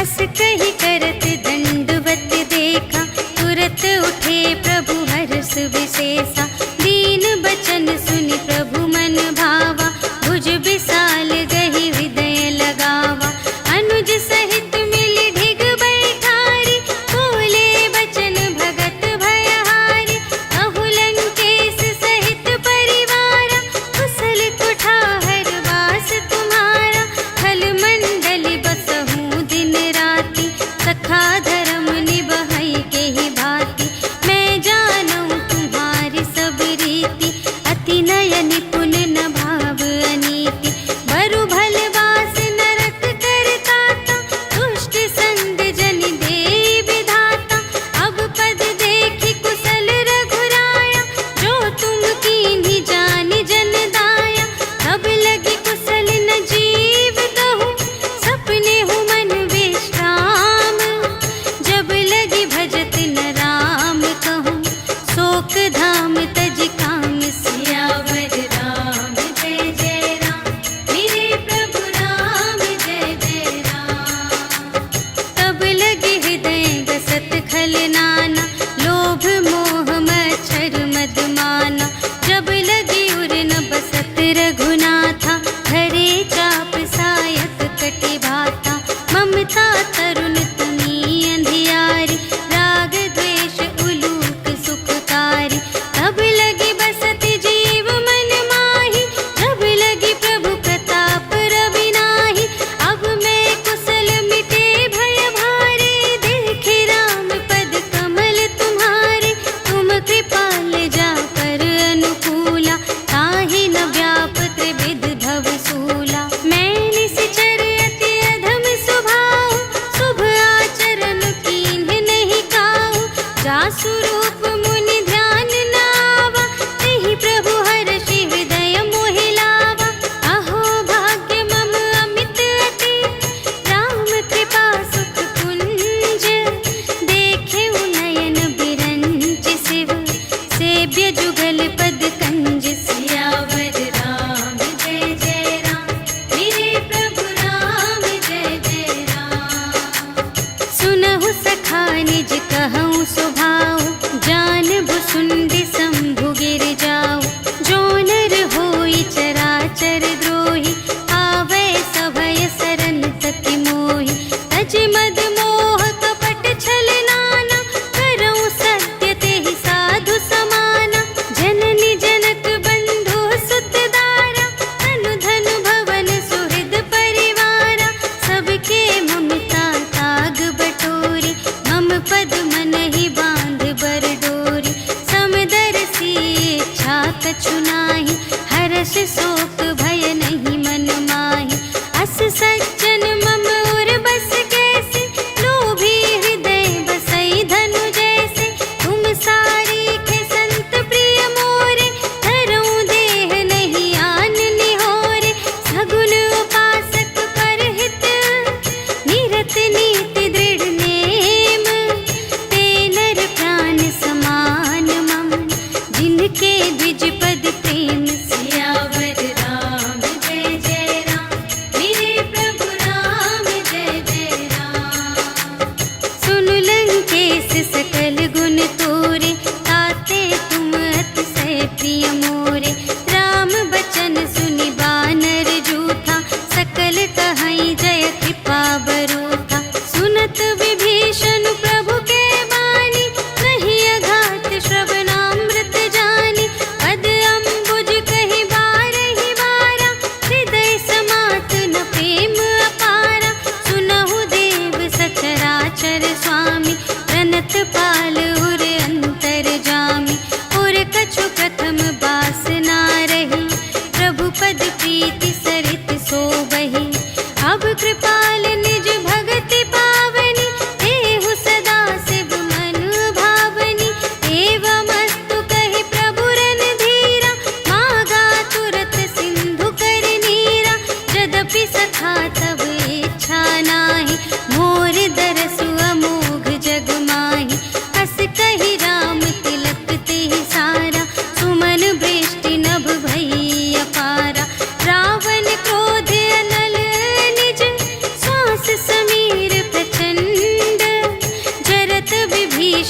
अस कहि करत दंडवत देखा, तुरत उठे प्रभु हर्ष विशेषा। दीन बचन सुनि प्रभु मन भावा, भुज विशाल गहि हृदय लगावा। अनुज सहित मिलि ढिग बैठारी, बोले बचन भगत भयहारी। कहु लंकेश सहित परिवारा, कुशल कुठार वास तुम्हारा। खल मंडल बसहु दिन राति, सखा धर्म निबहै केहि भांति। मैं जानऊँ तुम्हारी सब रीति, अति नय निपुण न भाव अनीति। बरु भल वास नरक करताता, दुष्ट संग जन देई विधाता। अब पद देखि कुशल रघुराया, जो तुम कीन्ही जानि जन दाया। अब लगी कुशल न जीव कहूँ, सपने हूँ मन विश्राम। जब लगी भजत न राम कहूँ, शोक धाम तज काम। सियावर राम जय जय राम, मेरे प्रभु राम जय जय राम। तब लगे हृदय गसत खल नाना, लोभ मोह मच्छर मद माना। जब लगी उर न बसत रघुनाथा, धरे चाप सायक कटि भाता। ममता तरुण तुमी अंधियारी, राग द्वेष उलूक सुखकारी। तब लगी बसत जीव मन माही, जब लगी प्रभु प्रताप रवि नाही। अब मैं कुशल मिटे भय भारे, देखे राम पद कमल तुम्हारे। तुम कृपाल जा कर अनुकूला, ताहि न व्याप त्रिविध भव सूला। मैं निश्चर अति अधम स्वभाव, शुभ आचरण कीन्ह नहीं काहू। जासु रूप मुनि ध्यान न आवा, तेहि प्रभु हर्षि हृदय मोहि लावा। अहो भाग्य मम अमित अति, राम कृपा सुख कुंज। देखे नयन बिरंच शिव, सेव्य जुगल पद कंज। सियावर राम जय जय राम, मेरे प्रभु राम जय जय राम। सुनहु सखा निज कहऊँ स्वभाव,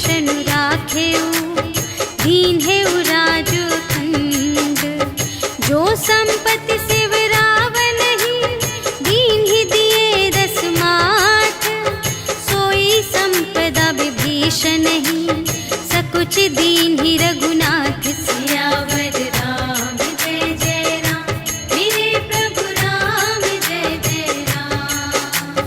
विभीषण राखेऊ, दीन है राज अखंड। जो संपत्ति शिव रावण ही, दीन ही दिए 10 माठ। सोई संपदा विभीषण ही, सकुच दीन ही रघुनाथ। सियावर राम जय जय राम, मेरे प्रभु राम जय जय राम।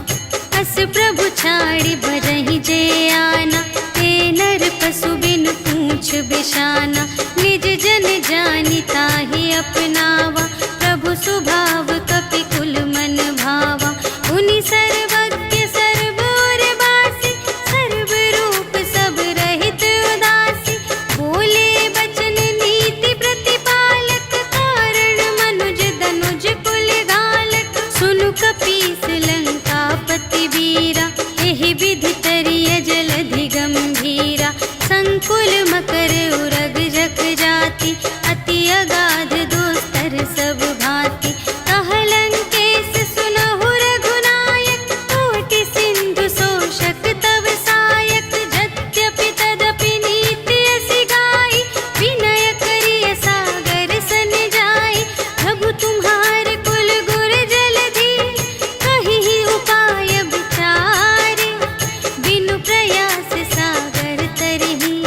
अस प्रभु छाड़ी भरहि जय आना, ते नर पशु बिन पूछ बिशाना। निज जन जानि ताहि अपनावा, प्रभु स्वभाव कपि कुल मन भावा। उनि सर्वज्ञ सर्व और बासी, सर्व रूप सब रहित उदासी। बोले बचन नीति प्रतिपालक, कारण मनुज धनुज कुल घालक। सुनु कपीस लंकापति वीरा, एहि विधि तरिय जलधि गंभीरा। संकुल मकर उरग जख जाति, अति अगाध दोस्तर सब भांति। कह लंकेश सुनहु रघुनायक, कोटि सिंधु शोषक तव सायक। यद्यपि तदपि नीति असि गाई, विनय करिय सागर सन जाई। प्रभु तुम्हार कुल गुर जलधि, कहिहि उपाय विचारे। बिनु प्रयास सागर तरहि,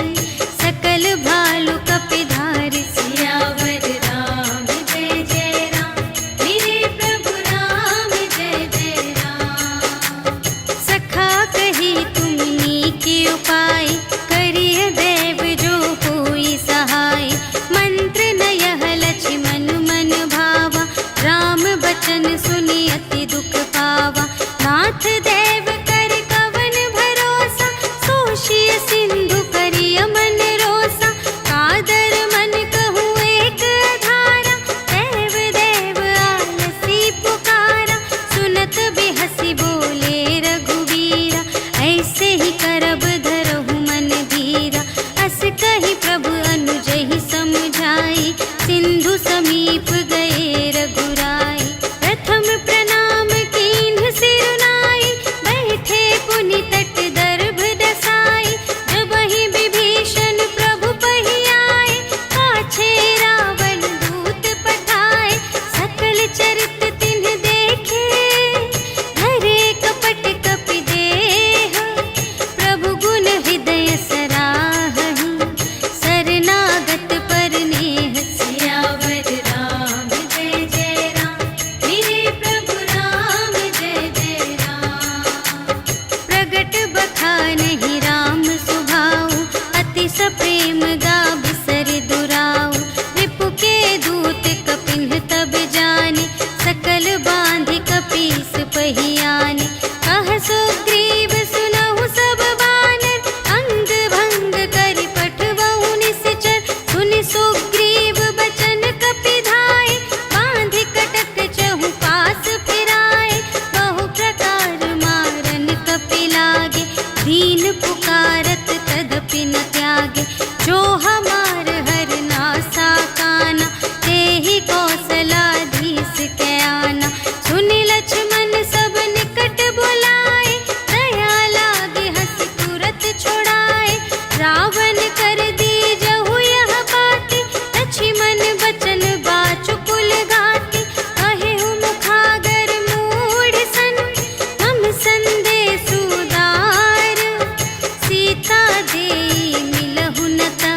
सकल भालु कपिधारि। सियावर राम जय जय राम, मेरे प्रभु राम जय जय राम। सखा कही तुमनी के उपाय, करिय देव जो होई सहाय। मंत्र नयह लक्ष्मण मन भावा, राम बचन सुनि अति दुख पावा। नाथ देव कर कवन भरोसा, सोषिय सिंधु करिय मन रोसा। कादर मन कहूँ एक अधारा, देव देव आलसी पुकारा। सुनत बिहसी बोले रघुवीरा, ऐसे ही करब धरहु मन धीरा। अस कही प्रभु अनुजहि समझाई, सिंधु समीप गए रघुराई। प्रथम प्रणाम कीन्ह सिरुनाई, बैठे पुनि तट दर्भ दसाई। जबहि विभीषण प्रभु पहि आए, पाछे रावण दूत पठाए। सकल चरित तिन्ह देखे, धरे कपट कपि देह। प्रभु गुण हृदय सराहहि, शरणागत पर नेह। सियावर राम जय जय राम, मेरे प्रभु राम जय जय राम। प्रगट बखानहि राम सुभाऊ, अति सप्रेम गा बिसर दुराऊ। रिपु के दूत कपिन्ह तब जाने, सकल बांधि कपीस पहि आने। कह सुग्रीव सुनहु सब बानर, अंग भंग करि पठवहु निश्चर। सुनि सुग्रीव बचन कपिधाय, बांधि कटक चहु पास फिराए। बहु प्रकार मारन कपि लागे, दीन पुकारत तदपि न त्यागे। जो हमार हर नासा काना, तेहि कौशलाधीश के आना। सुनि लक्ष्मण सब निकट बुलाए, दया लागे हँसि तुरत छुड़ाए। रावण कर दीजहु यह बाती, लक्ष्मण बचन बाचु कुल घाती। कहेहु मुखागर मूढ़ सन, हम संदेश उदार। सीता देई मिलहु न ता,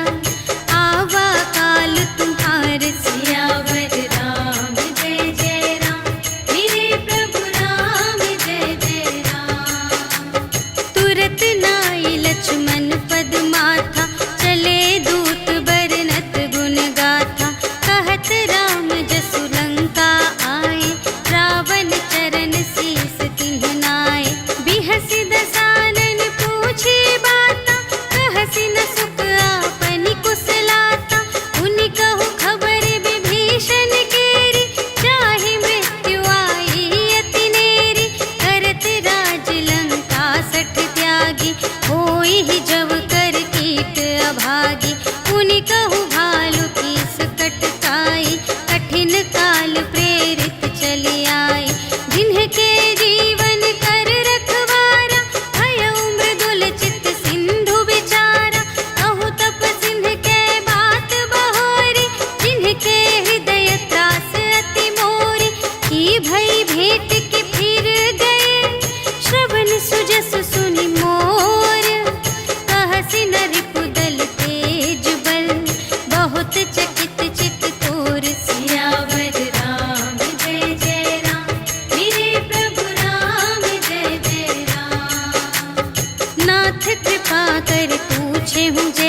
आवा काल तुम्हार। सियावर राम जय जय राम, मेरे प्रभु राम जय जय राम। तुरत नाई लक्ष्मण पद माथा, चले दूत बरनत गुण गाथा। कहत राम जसु लंका आए, रावण चरण शीस तिन्ह नाए। बिहसि दसानन पूछे बाता, कहसि न सुख आपनि कुशलाता। उनि कहु खबर विभीषण केरी, चाहे मृत्यु आई अति नेरी। करत राज लंका सठ त्यागी, होई ही जब कर कीट अभागी। उनि कहु भालु कीस कटकाई, कठिन काल प्रेरित चली आई। जिन्हके जीवन कर रखवारा, भयउ मृदुल चित सिंधु विचारा।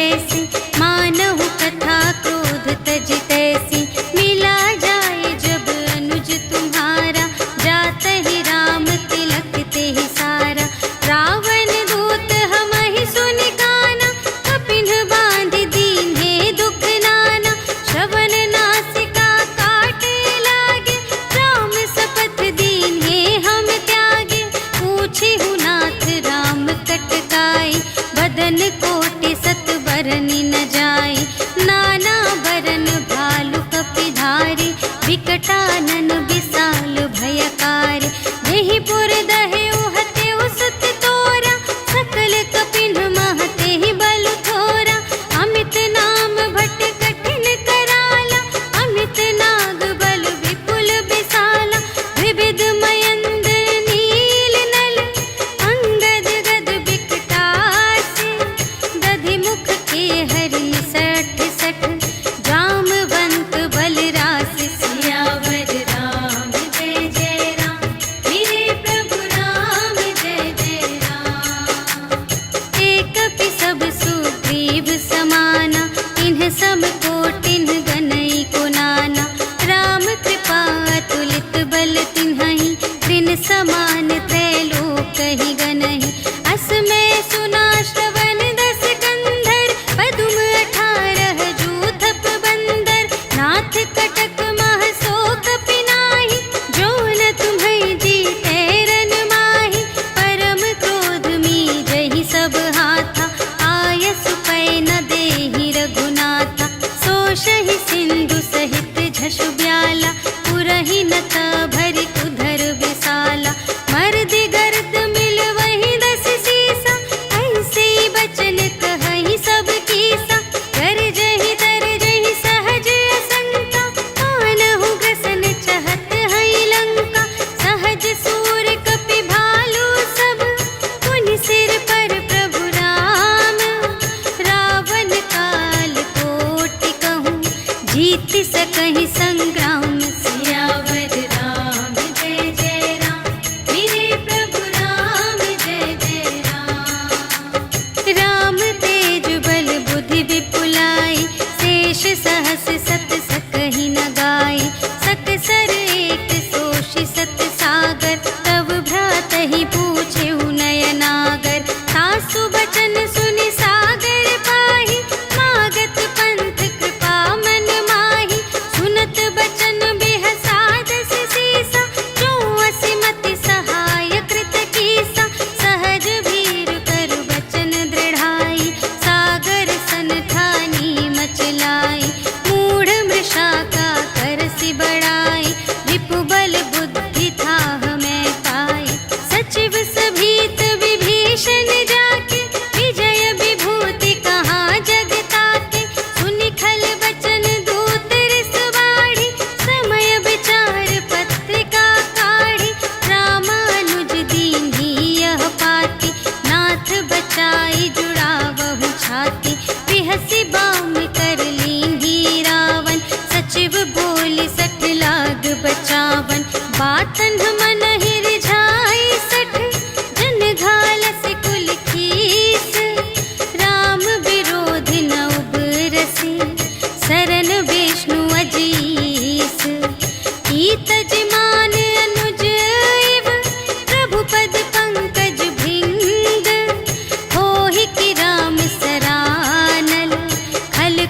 ऐसी, मानहु कथा क्रोध तज तैसी। मिला जाए जब अनुज तुम्हारा, जात ही राम तिलक ते ही सारा। रावण दूत हमहि सुनि काना, कपिन बांध दीन्हे दुख नाना। श्रवण नासिका काटे लागे, राम शपथ दीन्हे हम त्यागे। पूछिहु नाथ राम कटकाई, बदन कोटि सत बरनि न जाई। नाना बरन भालु कपिधारी, विकटानन विशाल भयकारी। देहि पुर दहेउ हतेउ सुत तोरा, सकल कपिन महते ही बल थोरा। अमित नाम भट कठिन कराला, अमित नाग बल विपुल विशाला। विविध मयंद्र नील नल, अंगद गद विकटासी। दधि मुख के हरि सठ सठ, जामवंत बलरासी। सियावर राम जय जय राम, मेरे प्रभु राम जय जय राम। एक कपि सब सुग्रीव समाना, इन्ह सब कोटिन्ह गनई को नाना। राम कृपा अतुलित बल तिन्हहि, त्रिन समान त्रैलोक ही गनहि। अस में सुना श्रवण दस कंधर, पदुम 18 जूथप बंदर। नाथ कटक मह सो कपि नाही, जो न तुम्है जीतै रन माही। परम क्रोध मीजहि सब हाथा, आयसु पै न देहि रघुनाथा। सोषहि सिंधु सहित झषु ब्याला, पुरहि नत भरि उधर विशाला। मर्दि गर्द मिल वही 10 सीसा, ऐसे बचन कहहि सब कीसा। गरजहि तरजहि सहज असंका, मानहु ग्रसन चहत हई लंका। सहज सूर कपि भालु सब, पुनि सिर पर प्रभु राम। रावण काल कोटि कहूँ, जीत सकहि संग्राम। सियावर राम जय जय राम, मेरे प्रभु राम जय जय राम। राम तेज बल बुद्धि विपुलाई, शेष सहस सत सकहि न गाई। सकसर एक सोषि सत सागर, तब भ्रातहि पूछेहु नयनागर। सासु बचन सुनि सागर पाहि, मागत पंथ कृपा मन माहि। सुनत बचन बिहसा 10 सीसा, जो असिमति सहाय कृत कीसा। सहज भीर कर बचन दृढ़ाई, सागर सन ठानी मचलाई। मूढ़ मृषा का करसि बड़ाई, रिपु बल बुद्धि थाह मैं पाई। सचिव सभीत विभीषण जाके, विजय विभूति कहाँ जग ताके। सुनि खल बचन दूत रिस बाढ़ी, समय विचार पत्रिका काढ़ी। रामानुज दीन्ही यह पाती, नाथ बचाई जुड़ावहु छाती। बिहसि बाम कर लीन्ही रावण, सचिव बोलि 60 लाग बचावन। बातन मन ही रिझाई 60, जन घालसि कुल खीस। राम विरोधि न उबरसि, सरन विष्णु अजीस। ईतज मान अनुज इव, प्रभु पद पंकज भृंग। होहि कि राम सरानल, खल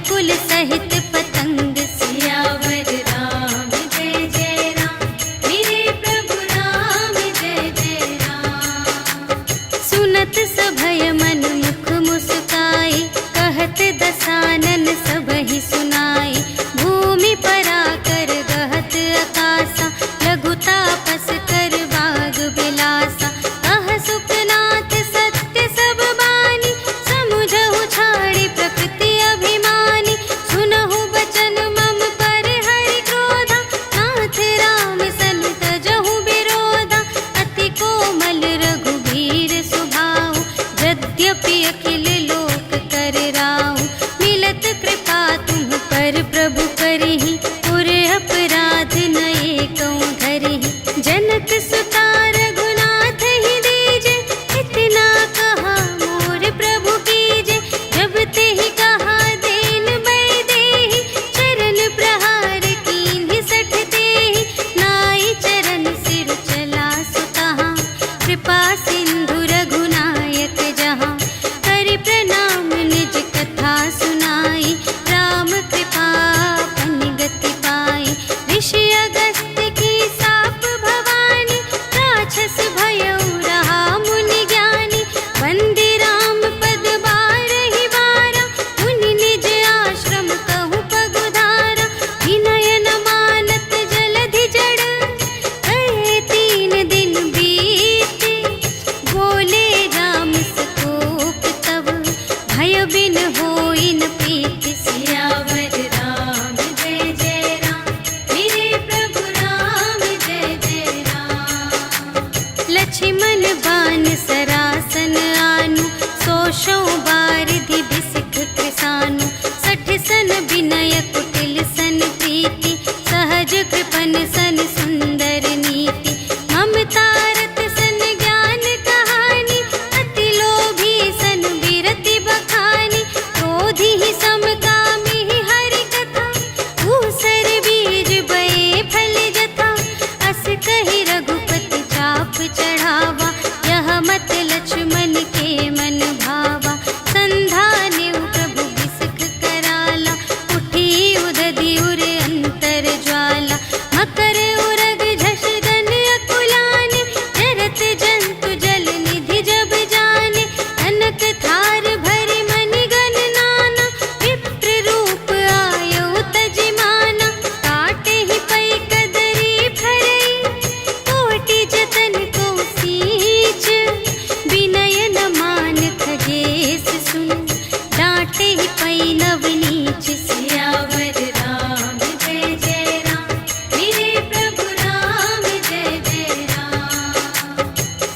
नवनीच सियावर राम जय जय राम मेरे प्रभु राम जय जय राम।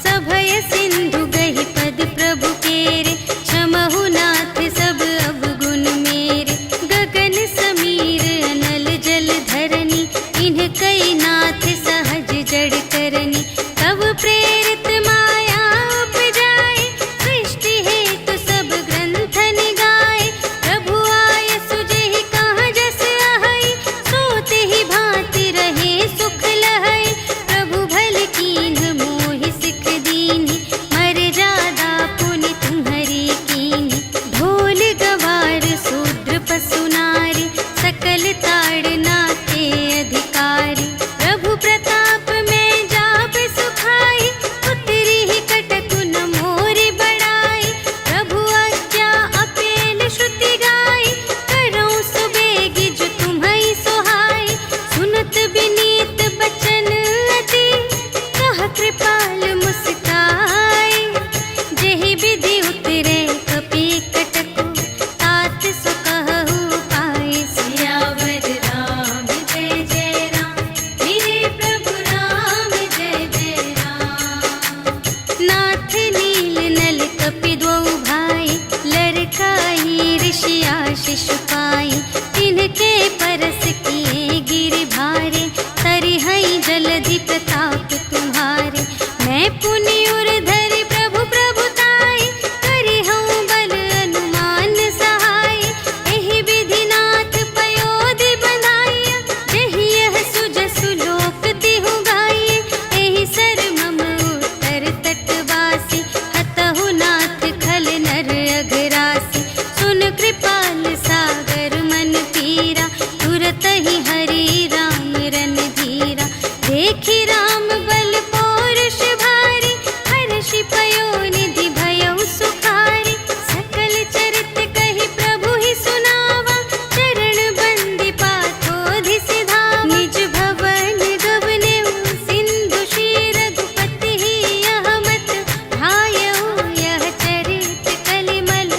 सभय सिंधु गहि पद प्रभु केरे क्षमहु नाथ सब अवगुण मेरे। गगन समीर अनल जल धरनी इन्ह कई नाथ सहज जड़ करनी। तब प्रेरित माया उपजाए सृष्टि हेतु सब ग्रंथन गाए। प्रभु आय सुजेहि कहाँ जस अहै सोते ही भांति रहे सुख लहै। प्रभु भल कीन्ह मोहि सिख दीन्हि मर्यादा पुनि तुम्हरी कीन्हि। ढोल गवार शूद्र पशु नारी सकल ताड़ना के अधिकारी। प्रभु प्रताप में जाप सुखाई उतरी ही कटकु न मोरि बड़ाई। प्रभु आज्ञा अपेल श्रुति गाई करऊँ सुबेगी जो तुम्है सोहाई। सुनत विनीत बचन अति कह कृपाल मुस्काई। जेहि विधि उतरे कपि कटकु तात सो कहु पाई। सियावर राम जय जय राम मेरे प्रभु राम जय जय राम। नाथ नील नल कपि द्वौ भाई लरकाई ऋषि आशीष पाई। तिनके परस किए गिरि भारे तरिहै जलधि प्रताप तुम्हारे। मैं पुनि उर धरि प्रभु प्रभुताई करिहऊँ बल अनुमान सहाय। एहि विधि नाथ पयोधि बंधाइया जेहि यह सुजसु लोक तिहु गाइए। एहि सर मम उत्तर तटवासी हतहु नाथ खल नर अघरासी। सुन कृपाल सागर मन पीरा तुरत ही हरि राम रन धीरा। देखि राम बल पौरुष भारी हर्षि पयोनिधि भयउ सुखारी। सकल चरित कहि प्रभु ही सुनावा चरण बंदी पाथोधि सिधावा। निज भवन गवनेउ सिंधु श्री रघुपति ही यह मत ढायऊ। यह चरित कलिमल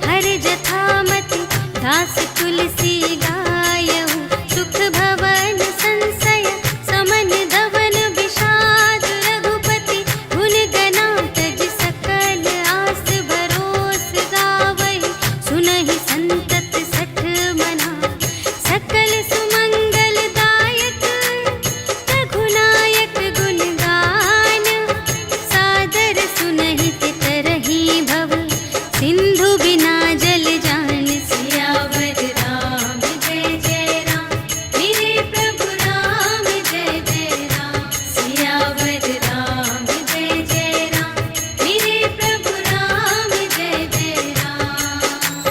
हर जथामति दास तुलसी गायऊ। सुख भवन संशय समन धवन विषाद रघुपति गुण गना तज सकल आस भरोस गावहि। सुनहि संतत सठ मना सकल सुमंगल दायक रघुनायक गुण गान। सादर सुनहि तितरहि भव सिंधु बिना जल जान। सियावर राम जय जय राम मेरे प्रभु राम जय जय राम। सियावर राम जय जय राम मेरे प्रभु राम जय जय राम।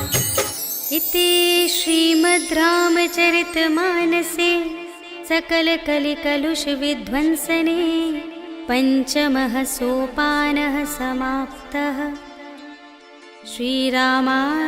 इति श्रीमद् रामचरितमानसे सकल कलि कलुष विध्वंसने पंचमः सोपानः समाप्तः। श्रीरामार्पणमस्तु।